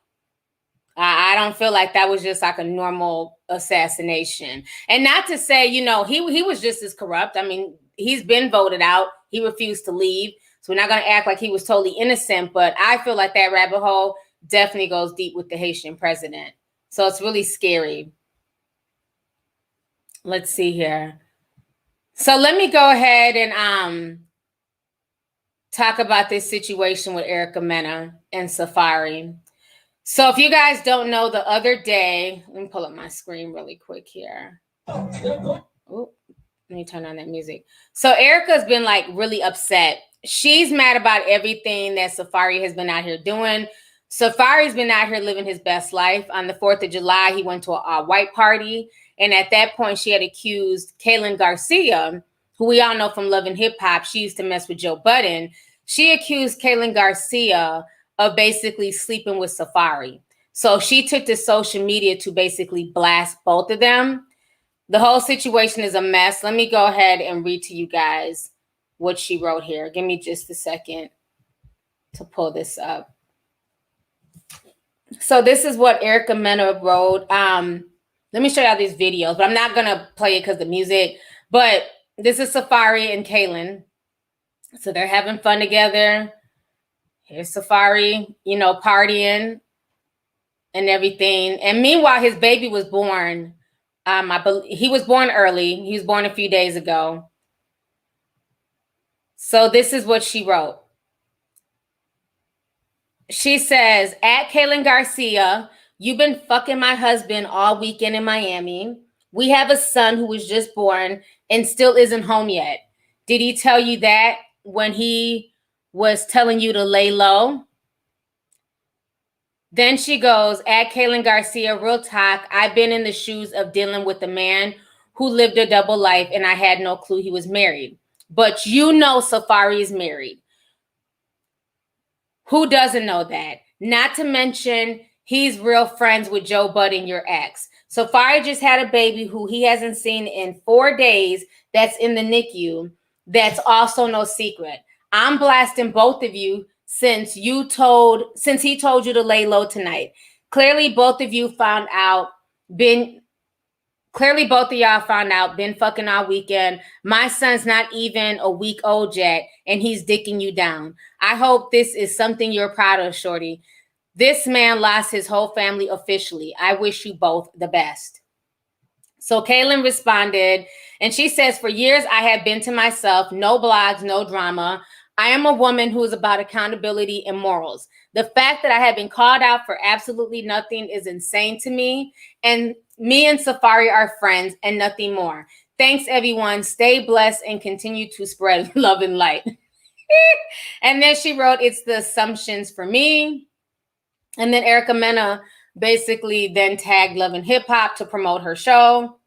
I don't feel like that was just like a normal assassination. And not to say, you know, he was just as corrupt. I mean, he's been voted out. He refused to leave. So we're not going to act like he was totally innocent. But I feel like that rabbit hole definitely goes deep with the Haitian president. So it's really scary. Let's see here. So let me go ahead and talk about this situation with Erica Mena and Safaree. So if you guys don't know, the other day, let me pull up my screen really quick here. Oh, let me turn on that music. So Erica's been like really upset. She's mad about everything that Safaree has been out here doing. Safaree's been out here living his best life. On the 4th of July, he went to a white party. And at that point, she had accused Kaylin Garcia, who we all know from Love and Hip Hop. She used to mess with Joe Budden. She accused Kaylin Garcia of basically sleeping with Safaree. So she took to social media to basically blast both of them. The whole situation is a mess. Let me go ahead and read to you guys what she wrote here. Give me just a second to pull this up. So this is what Erica Mena wrote. Let me show y'all these videos, but I'm not going to play it because of the music. But this is Safaree and Kaylin. So they're having fun together. Here's Safaree, you know, partying and everything. And meanwhile, his baby was born. He was born early. He was born a few days ago. So this is what she wrote. She says, at Kaylin Garcia, you've been fucking my husband all weekend in Miami. We have a son who was just born and still isn't home yet. Did he tell you that when he was telling you to lay low? Then she goes, at Kaylin Garcia, real talk, I've been in the shoes of dealing with a man who lived a double life and I had no clue he was married. But you know Safaree is married. Who doesn't know that? Not to mention, he's real friends with Joe Budden, your ex. Safaree just had a baby who he hasn't seen in 4 days that's in the NICU. That's also no secret. I'm blasting both of you since he told you to lay low tonight. Clearly, both of you found out, been fucking all weekend. My son's not even a week old yet, and he's dicking you down. I hope this is something you're proud of, shorty. This man lost his whole family officially. I wish you both the best. So Kaylin responded, and she says, for years I have been to myself, no blogs, no drama. I am a woman who is about accountability and morals. The fact that I have been called out for absolutely nothing is insane to me. And me and Safaree are friends and nothing more. Thanks, everyone. Stay blessed and continue to spread love and light. And then she wrote, it's the assumptions for me. And then Erica Mena basically then tagged Love and Hip Hop to promote her show.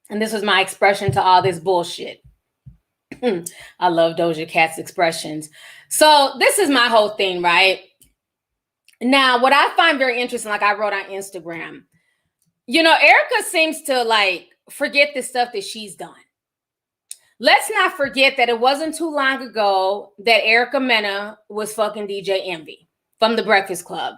And this was my expression to all this bullshit. I love Doja Cat's expressions. So this is my whole thing, right? Now, what I find very interesting, like I wrote on Instagram, you know, Erica seems to like forget the stuff that she's done. Let's not forget that it wasn't too long ago that Erica Mena was fucking DJ Envy from The Breakfast Club.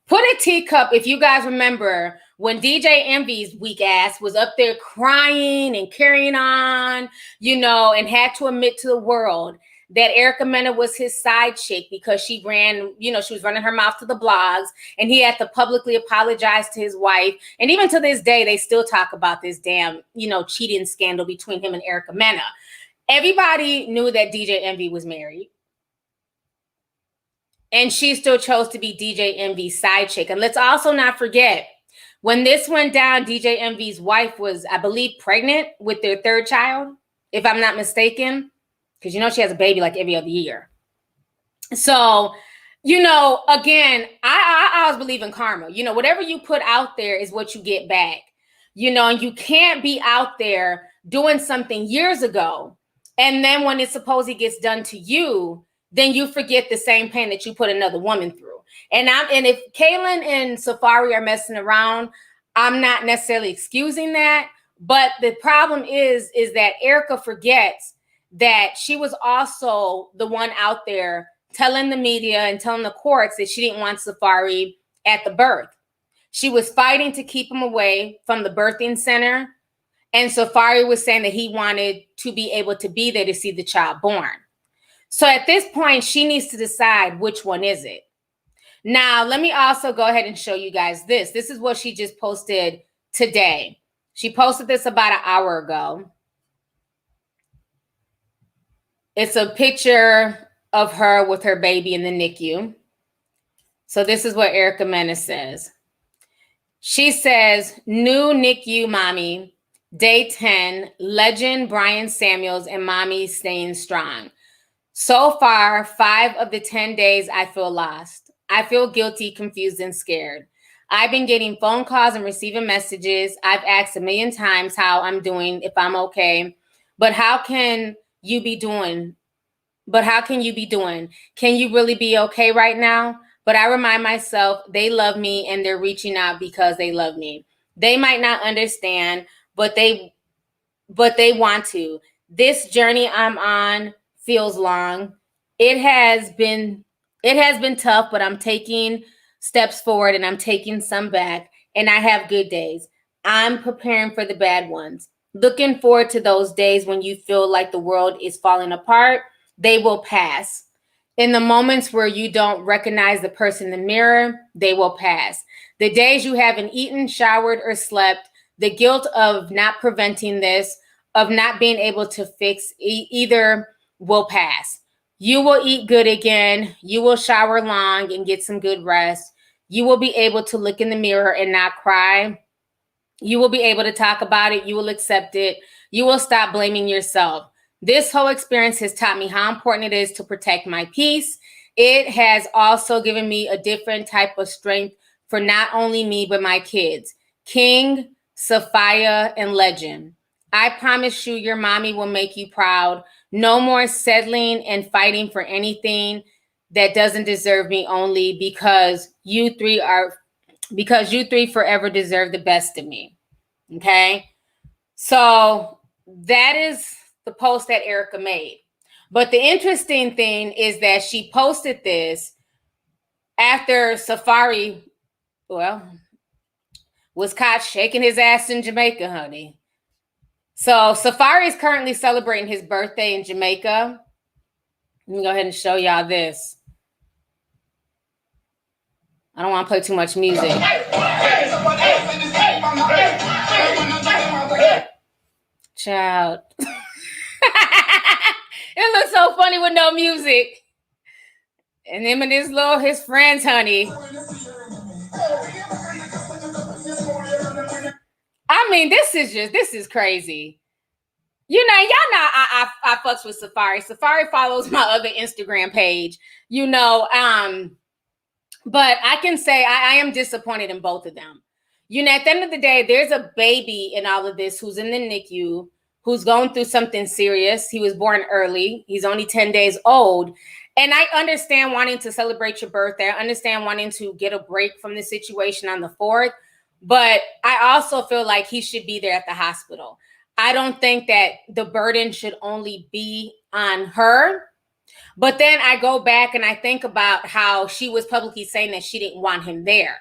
Put a teacup, if you guys remember, when DJ Envy's weak ass was up there crying and carrying on, you know, and had to admit to the world that Erica Mena was his side chick because she ran, you know, she was running her mouth to the blogs, and he had to publicly apologize to his wife. And even to this day, they still talk about this damn, you know, cheating scandal between him and Erica Mena. Everybody knew that DJ Envy was married. And she still chose to be DJ Envy's side chick. And let's also not forget, when this went down, DJ Envy's wife was, I believe, pregnant with their third child, if I'm not mistaken, because you know she has a baby like every other year. So, you know, again, I always believe in karma. You know, whatever you put out there is what you get back. You know, and you can't be out there doing something years ago, and then when it supposedly gets done to you, then you forget the same pain that you put another woman through. And if Kaylin and Safaree are messing around, I'm not necessarily excusing that. But the problem is that Erica forgets that she was also the one out there telling the media and telling the courts that she didn't want Safaree at the birth. She was fighting to keep him away from the birthing center. And Safaree was saying that he wanted to be able to be there to see the child born. So at this point, she needs to decide which one is it. Now, let me also go ahead and show you guys this. This is what she just posted today. She posted this about an hour ago. It's a picture of her with her baby in the NICU. So this is what Erica Mena says. She says, new NICU mommy, day 10, legend Brian Samuels and mommy staying strong. So far, 5 of the 10 days, I feel lost. I feel guilty, confused, and scared. I've been getting phone calls and receiving messages. I've asked a million times how I'm doing, if I'm okay. But how can you be doing? Can you really be okay right now? But I remind myself they love me and they're reaching out because they love me. They might not understand, but they want to. This journey I'm on feels long. It has been tough, but I'm taking steps forward and I'm taking some back, and I have good days. I'm preparing for the bad ones. Looking forward to those days when you feel like the world is falling apart. They will pass. In the moments where you don't recognize the person in the mirror, they will pass. The days you haven't eaten, showered, or slept, the guilt of not preventing this, of not being able to fix either, will pass. You will eat good again. You will shower long and get some good rest. You will be able to look in the mirror and not cry. You will be able to talk about it. You will accept it. You will stop blaming yourself. This whole experience has taught me how important it is to protect my peace. It has also given me a different type of strength for not only me, but my kids. King, Sophia, and Legend. I promise you, your mommy will make you proud. No more settling and fighting for anything that doesn't deserve me, only because you three forever deserve the best of me. Okay? So that is the post that Erica made. But the interesting thing is that she posted this after Safaree well, was caught shaking his ass in Jamaica, honey. So Safaree is currently celebrating his birthday in Jamaica. Let me go ahead and show y'all this. I don't want to play too much music. Child. It looks so funny with no music. And him and his friends, honey. I mean, this is crazy. You know, y'all know I fucks with Safaree. Safaree follows my other Instagram page, you know. But I can say I am disappointed in both of them. You know, at the end of the day, there's a baby in all of this who's in the NICU, who's going through something serious. He was born early. He's only 10 days old. And I understand wanting to celebrate your birthday. I understand wanting to get a break from the situation on the 4th. But I also feel like he should be there at the hospital. I don't think that the burden should only be on her. But then I go back and I think about how she was publicly saying that she didn't want him there.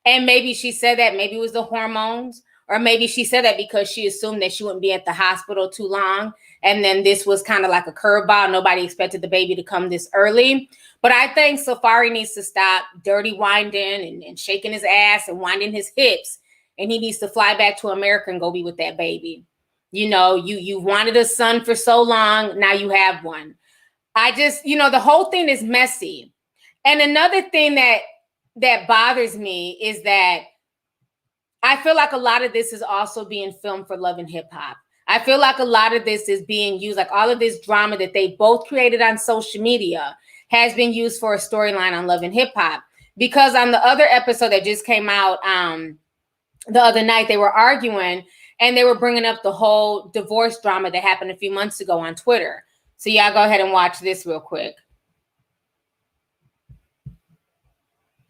And maybe she said that, maybe it was the hormones, or maybe she said that because she assumed that she wouldn't be at the hospital too long. And then this was kind of like a curveball. Nobody expected the baby to come this early. But I think Safaree needs to stop dirty winding and shaking his ass and winding his hips. And he needs to fly back to America and go be with that baby. You know, you wanted a son for so long. Now you have one. I just, you know, the whole thing is messy. And another thing that bothers me is that I feel like a lot of this is also being filmed for Love and Hip Hop. I feel like a lot of this is being used, like all of this drama that they both created on social media has been used for a storyline on Love and Hip Hop. Because on the other episode that just came out the other night, they were arguing and they were bringing up the whole divorce drama that happened a few months ago on Twitter. So y'all go ahead and watch this real quick.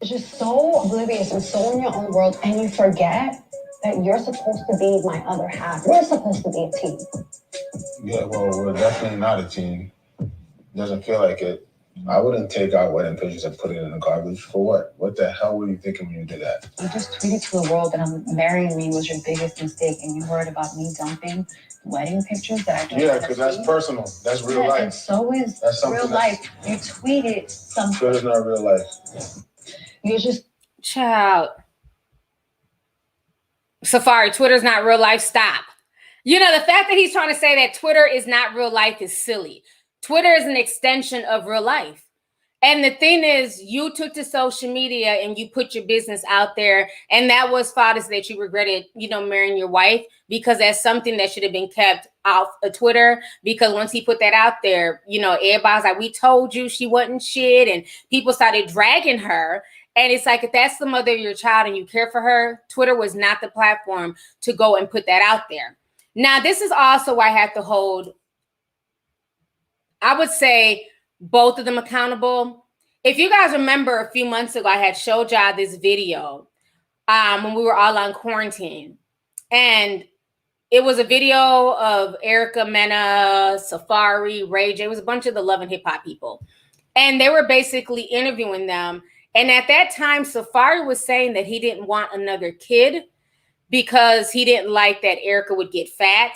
You're just so oblivious and so in your own world, and you forget that you're supposed to be my other half. We're supposed to be a team. Yeah, well, we're definitely not a team. Doesn't feel like it. I wouldn't take our wedding pictures and put it in the garbage. For what? What the hell were you thinking when you did that? You just tweeted to the world that marrying me was your biggest mistake, and you worried about me dumping wedding pictures that I don't. Yeah, because that's personal. That's real life. And so is real life. You tweeted something. So it's not real life. You just Child. Safaree, Twitter's not real life. Stop. You know, the fact that he's trying to say that Twitter is not real life is silly. Twitter is an extension of real life. And the thing is, you took to social media and you put your business out there. And that was fault that you regretted, you know, marrying your wife, because that's something that should have been kept off of Twitter. Because once he put that out there, you know, everybody's like, we told you she wasn't shit. And people started dragging her. And it's like, if that's the mother of your child and you care for her, Twitter was not the platform to go and put that out there. Now, this is also why I have to hold, I would say, both of them accountable. If you guys remember a few months ago, I had showed y'all this video when we were all on quarantine. And it was a video of Erica Mena, Safaree, Ray J. It was a bunch of the Love and Hip Hop people. And they were basically interviewing them. And at that time, Safaree was saying that he didn't want another kid because he didn't like that Erica would get fat.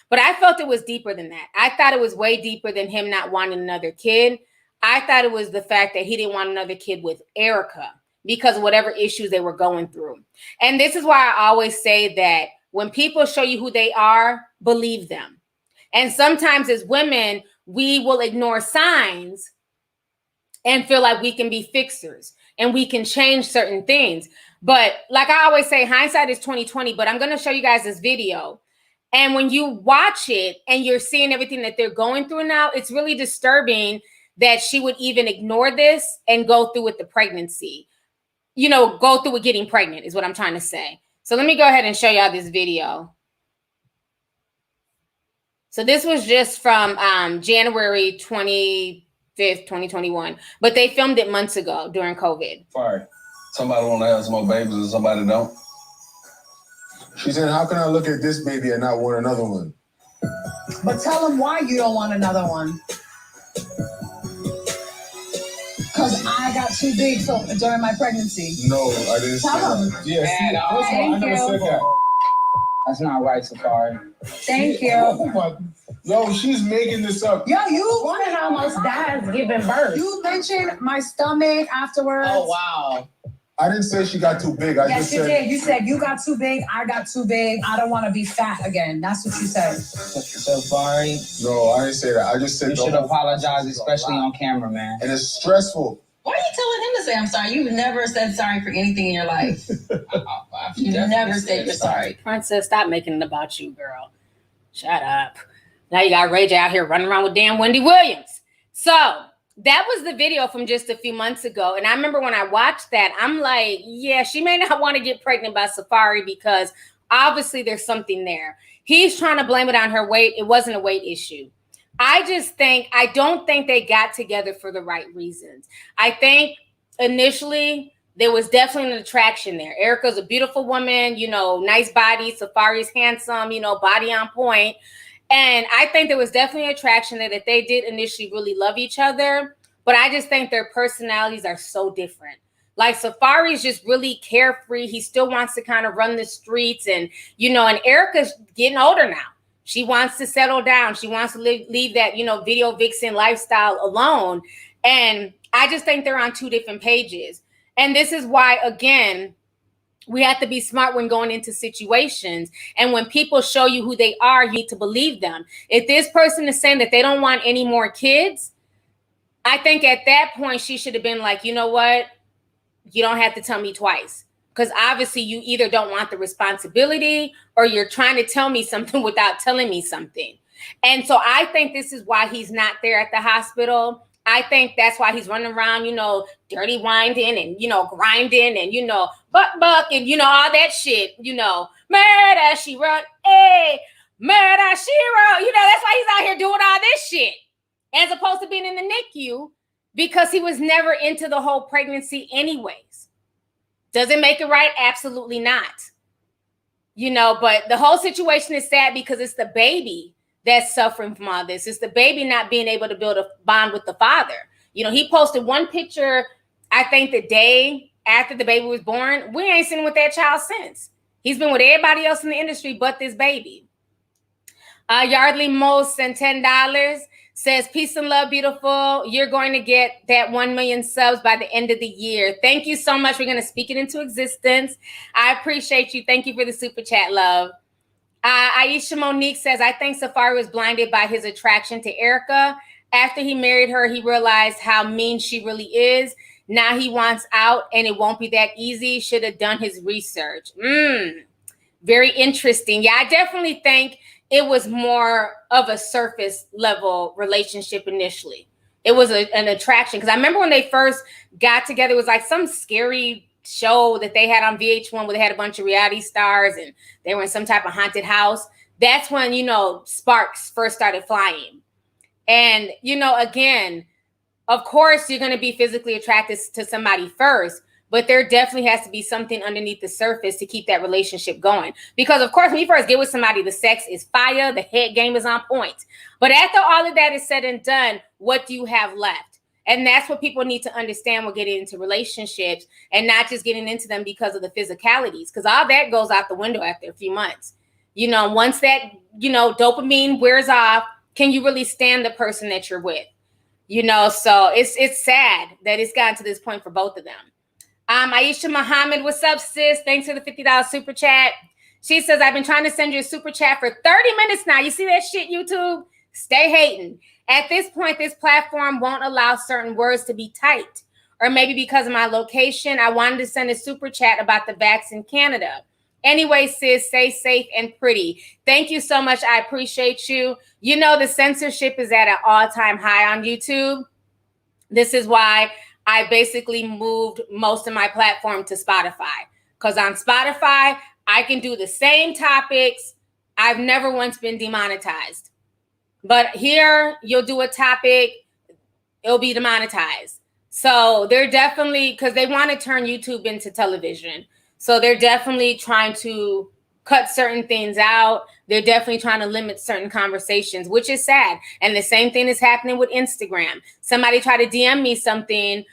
But I felt it was deeper than that. I thought it was way deeper than him not wanting another kid. I thought it was the fact that he didn't want another kid with Erica because of whatever issues they were going through. And this is why I always say that when people show you who they are, believe them. And sometimes as women, we will ignore signs and feel like we can be fixers and we can change certain things. But like I always say, hindsight is 20/20, but I'm going to show you guys this video. And when you watch it and you're seeing everything that they're going through now, it's really disturbing that she would even ignore this and go through with the pregnancy. You know, go through with getting pregnant is what I'm trying to say. So let me go ahead and show y'all this video. So this was just from January 25th, 2021, but they filmed it months ago during COVID. Fire. Somebody want to have some more babies and somebody don't. She said, how can I look at this baby and not want another one? But tell them why you don't want another one. Because I got got too big during my pregnancy. No, I didn't say that. Yeah, see, first of all, I never said that. That's not right, Safaree. Thank you. Oh my, yo, she's making this up. Yo, you one of almost dies giving birth. You mentioned my stomach afterwards. Oh, wow. I didn't say she got too big. I Yes, just you said. did. You said you got too big. I got too big. I don't want to be fat again. That's what you said. Safaree, No, I didn't say that. I just said. you should apologize, especially on camera, man. And it's stressful. Why are you telling him to say I'm sorry? You've never said sorry for anything in your life. You never said you're sorry. Princess, stop making it about you, girl. Shut up. Now you got Ray J out here running around with damn Wendy Williams. So that was the video from just a few months ago. And I remember when I watched that, I'm like, yeah, she may not want to get pregnant by Safaree because obviously there's something there. He's trying to blame it on her weight. It wasn't a weight issue. I don't think they got together for the right reasons. I think initially there was definitely an attraction there. Erica's a beautiful woman, you know, nice body. Safaree's handsome, you know, body on point. And I think there was definitely attraction there that they did initially really love each other. But I just think their personalities are so different. Like Safaree's just really carefree. He still wants to kind of run the streets and, you know, and Erica's getting older now. She wants to settle down. She wants to leave that, you know, video vixen lifestyle alone. And I just think they're on two different pages. And this is why, again, we have to be smart when going into situations. And when people show you who they are, you need to believe them. If this person is saying that they don't want any more kids, I think at that point, she should have been like, you know what? You don't have to tell me twice. Because obviously you either don't want the responsibility or you're trying to tell me something without telling me something. And so I think this is why he's not there at the hospital. I think that's why he's running around, you know, dirty winding and, you know, grinding and, you know, buck and, you know, all that shit, you know, murder, she wrote, hey, murder, she wrote, you know, that's why he's out here doing all this shit as opposed to being in the NICU because he was never into the whole pregnancy anyways. Does it make it right? Absolutely not. You know, but the whole situation is sad because it's the baby that's suffering from all this. It's the baby not being able to build a bond with the father. You know, he posted one picture, I think the day after the baby was born. We ain't seen with that child since. He's been with everybody else in the industry but this baby. Yardley Mo sent $10. Says, peace and love, beautiful. You're going to get that 1 million subs by the end of the year. Thank you so much. We're going to speak it into existence. I appreciate you. Thank you for the super chat, love. Aisha Monique says, I think Safaree was blinded by his attraction to Erica. After he married her, he realized how mean she really is. Now he wants out and it won't be that easy. Should have done his research. Very interesting. Yeah, I definitely think it was more of a surface level relationship initially. It was an attraction. Because I remember when they first got together, it was like some scary show that they had on VH1 where they had a bunch of reality stars and they were in some type of haunted house. That's when, you know, sparks first started flying. And, you know, again, of course, you're going to be physically attracted to somebody first. But there definitely has to be something underneath the surface to keep that relationship going. Because, of course, when you first get with somebody, the sex is fire. The head game is on point. But after all of that is said and done, what do you have left? And that's what people need to understand when getting into relationships and not just getting into them because of the physicalities. Because all that goes out the window after a few months. You know, once that, you know, dopamine wears off, can you really stand the person that you're with? You know, so it's sad that it's gotten to this point for both of them. Aisha Muhammad, what's up, sis? Thanks for the $50 super chat. She says, I've been trying to send you a super chat for 30 minutes now. You see that shit, YouTube? Stay hating. At this point, this platform won't allow certain words to be typed. Or maybe because of my location, I wanted to send a super chat about the vax in Canada. Anyway, sis, stay safe and pretty. Thank you so much. I appreciate you. You know, the censorship is at an all-time high on YouTube. This is why I basically moved most of my platform to Spotify. Because on Spotify, I can do the same topics. I've never once been demonetized. But here, you'll do a topic, it'll be demonetized. So they're definitely, because they want to turn YouTube into television. So they're definitely trying to cut certain things out. They're definitely trying to limit certain conversations, which is sad. And the same thing is happening with Instagram. Somebody tried to DM me something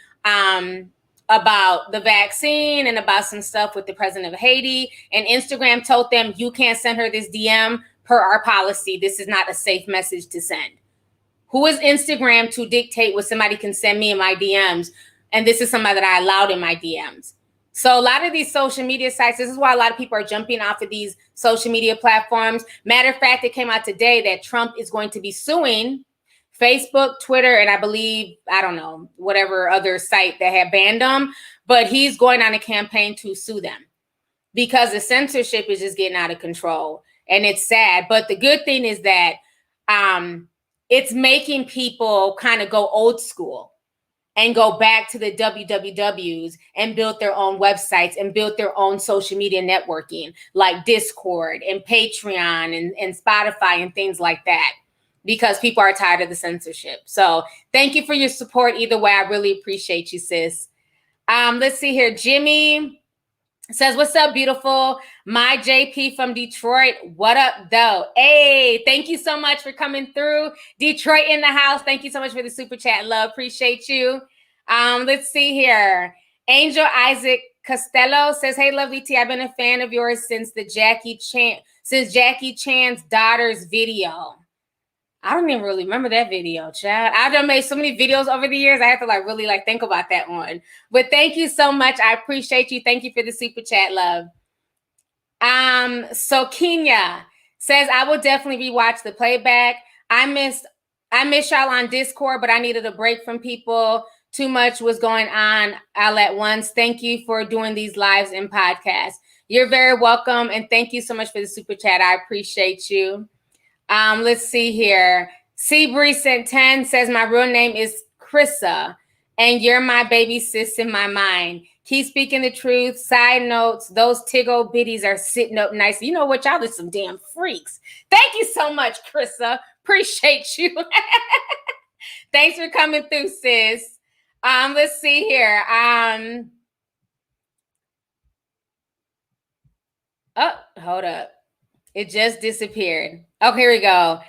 about the vaccine and about some stuff with the president of Haiti. And Instagram told them, you can't send her this DM per our policy. This is not a safe message to send. Who is Instagram to dictate what somebody can send me in my DMs? And this is somebody that I allowed in my DMs. So a lot of these social media sites, this is why a lot of people are jumping off of these social media platforms. Matter of fact, it came out today that Trump is going to be suing Facebook, Twitter, and I believe, I don't know, whatever other site that had banned them, but he's going on a campaign to sue them because the censorship is just getting out of control. And it's sad. But the good thing is that it's making people kind of go old school and go back to the WWWs and build their own websites and build their own social media networking like Discord and Patreon and Spotify and things like that, because people are tired of the censorship. So thank you for your support either way. I really appreciate you, sis. Let's see here. Jimmy says, what's up, beautiful? My JP from Detroit. What up, though? Hey, thank you so much for coming through. Detroit in the house. Thank you so much for the super chat, love. Appreciate you. Let's see here. Angel Isaac Costello says, hey, Lovelyti, I've been a fan of yours since Jackie Chan's daughter's video. I don't even really remember that video, child. I've done made so many videos over the years. I have to really think about that one. But thank you so much. I appreciate you. Thank you for the super chat, love. So Kenya says, I will definitely rewatch the playback. I miss y'all on Discord, but I needed a break from people. Too much was going on all at once. Thank you for doing these lives and podcasts. You're very welcome. And thank you so much for the super chat. I appreciate you. Let's see here. Seabree sent 10 says, my real name is Krissa, and you're my baby sis in my mind. Keep speaking the truth. Side notes, those Tiggo biddies are sitting up nice. You know what? Y'all are some damn freaks. Thank you so much, Krissa. Appreciate you. Thanks for coming through, sis. Let's see here. Oh, hold up. It just disappeared. Oh, here we go.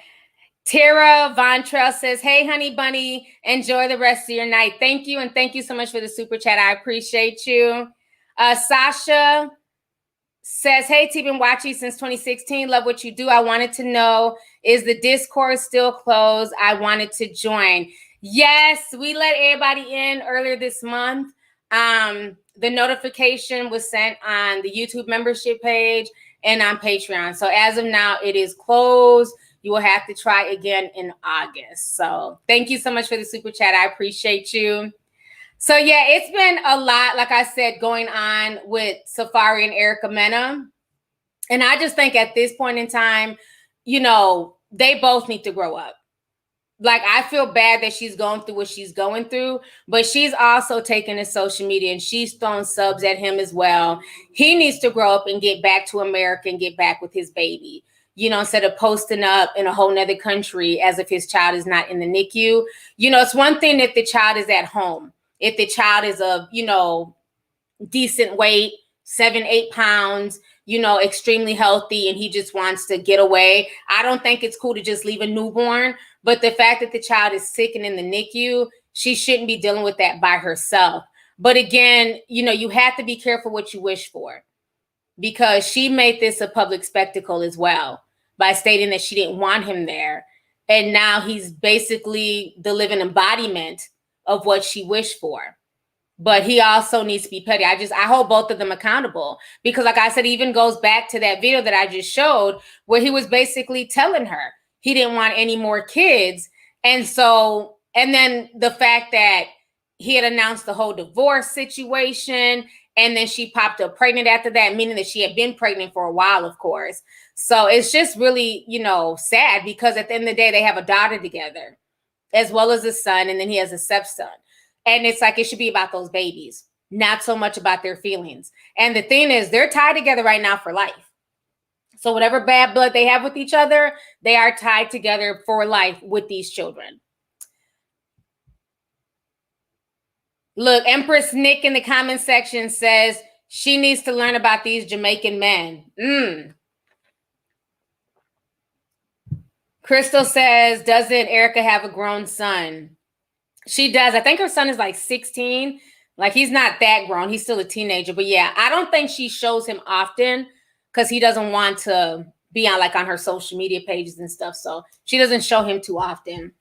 Tara Vontrell says, hey, honey bunny, enjoy the rest of your night. Thank you. And thank you so much for the super chat. I appreciate you. Sasha says, hey, T, been watching since 2016. Love what you do. I wanted to know, is the Discord still closed? I wanted to join. Yes, we let everybody in earlier this month. The notification was sent on the YouTube membership page and on Patreon. So as of now, it is closed. You will have to try again in August. So thank you so much for the super chat. I appreciate you. So yeah, it's been a lot, like I said, going on with Safaree and Erica Mena. And I just think at this point in time, you know, they both need to grow up. Like, I feel bad that she's going through what she's going through, but she's also taken to social media and she's throwing subs at him as well. He needs to grow up and get back to America and get back with his baby, you know, instead of posting up in a whole nother country as if his child is not in the NICU. You know, it's one thing if the child is at home, if the child is of, you know, decent weight, 7-8 pounds, you know, extremely healthy, and he just wants to get away. I don't think it's cool to just leave a newborn. But the fact that the child is sick and in the NICU, she shouldn't be dealing with that by herself. But again, you know, you have to be careful what you wish for, because she made this a public spectacle as well by stating that she didn't want him there. And now he's basically the living embodiment of what she wished for. But he also needs to be petty. I hold both of them accountable, because like I said, it even goes back to that video that I just showed where he was basically telling her he didn't want any more kids. And then the fact that he had announced the whole divorce situation, and then she popped up pregnant after that, meaning that she had been pregnant for a while, of course. So it's just really, you know, sad, because at the end of the day, they have a daughter together as well as a son, and then he has a stepson. And it's like, it should be about those babies, not so much about their feelings. And the thing is, they're tied together right now for life. So whatever bad blood they have with each other, they are tied together for life with these children. Look, Empress Nick in the comment section says she needs to learn about these Jamaican men. Crystal says, doesn't Erica have a grown son? She does. I think her son is like 16. Like he's not that grown. He's still a teenager. But yeah, I don't think she shows him often because he doesn't want to be on like on her social media pages and stuff. So she doesn't show him too often.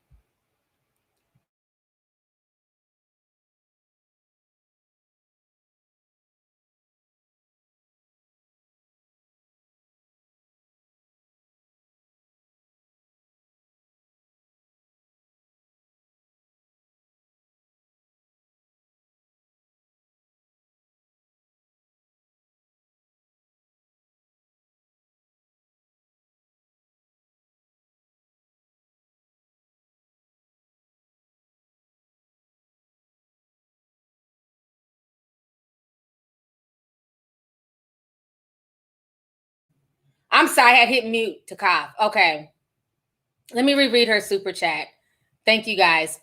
I'm sorry, I had hit mute to cough. Okay. Let me reread her super chat. Thank you guys.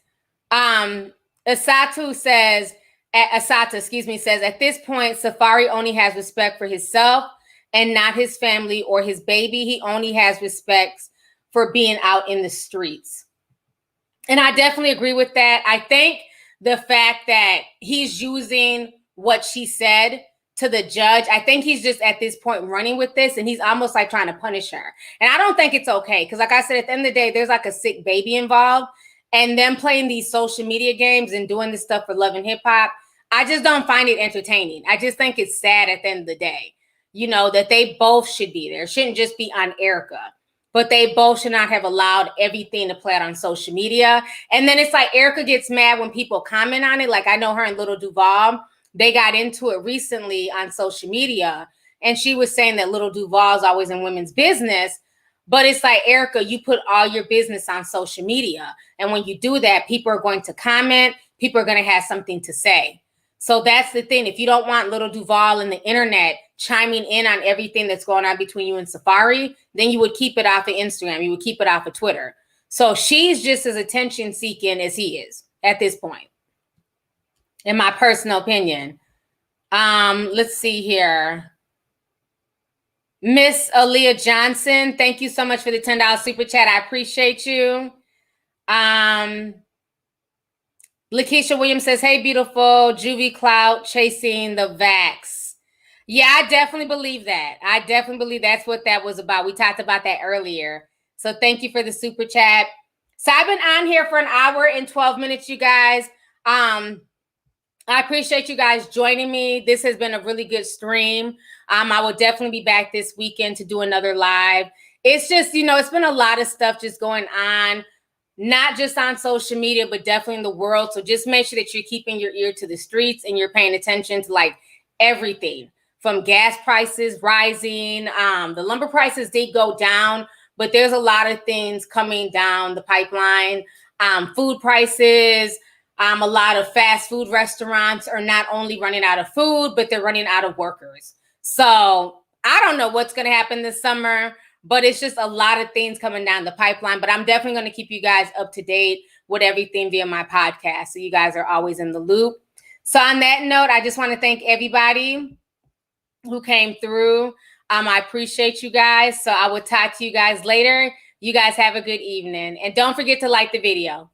Asata says, at this point, Safaree only has respect for himself and not his family or his baby. He only has respect for being out in the streets. And I definitely agree with that. I think the fact that he's using what she said to the judge, I think he's just at this point running with this and he's almost like trying to punish her. And I don't think it's okay because like I said, at the end of the day, there's like a sick baby involved and them playing these social media games and doing this stuff for Love and Hip Hop. I just don't find it entertaining. I just think it's sad at the end of the day, you know, that they both should be there. It shouldn't just be on Erica. But they both should not have allowed everything to play out on social media. And then it's like Erica gets mad when people comment on it. Like I know her and Little Duval, they got into it recently on social media. And she was saying that Little Duval is always in women's business. But it's like, Erica, you put all your business on social media. And when you do that, people are going to comment. People are going to have something to say. So that's the thing. If you don't want Little Duval and the internet chiming in on everything that's going on between you and Safaree, then you would keep it off of Instagram. You would keep it off of Twitter. So she's just as attention seeking as he is at this point, in my personal opinion. Let's see here. Miss Aaliyah Johnson, thank you so much for the $10 super chat. I appreciate you. Lakeisha Williams says, hey, beautiful, Juvie Clout chasing the Vax. Yeah, I definitely believe that. I definitely believe that's what that was about. We talked about that earlier. So thank you for the super chat. So I've been on here for an hour and 12 minutes, you guys. I appreciate you guys joining me. This has been a really good stream. I will definitely be back this weekend to do another live. It's just, you know, it's been a lot of stuff just going on, not just on social media, but definitely in the world. So just make sure that you're keeping your ear to the streets and you're paying attention to like everything from gas prices rising. The lumber prices did go down, but there's a lot of things coming down the pipeline. Food prices, a lot of fast food restaurants are not only running out of food, but they're running out of workers. So I don't know what's going to happen this summer, but it's just a lot of things coming down the pipeline. But I'm definitely going to keep you guys up to date with everything via my podcast. So you guys are always in the loop. So on that note, I just want to thank everybody who came through. I appreciate you guys. So I will talk to you guys later. You guys have a good evening. And don't forget to like the video.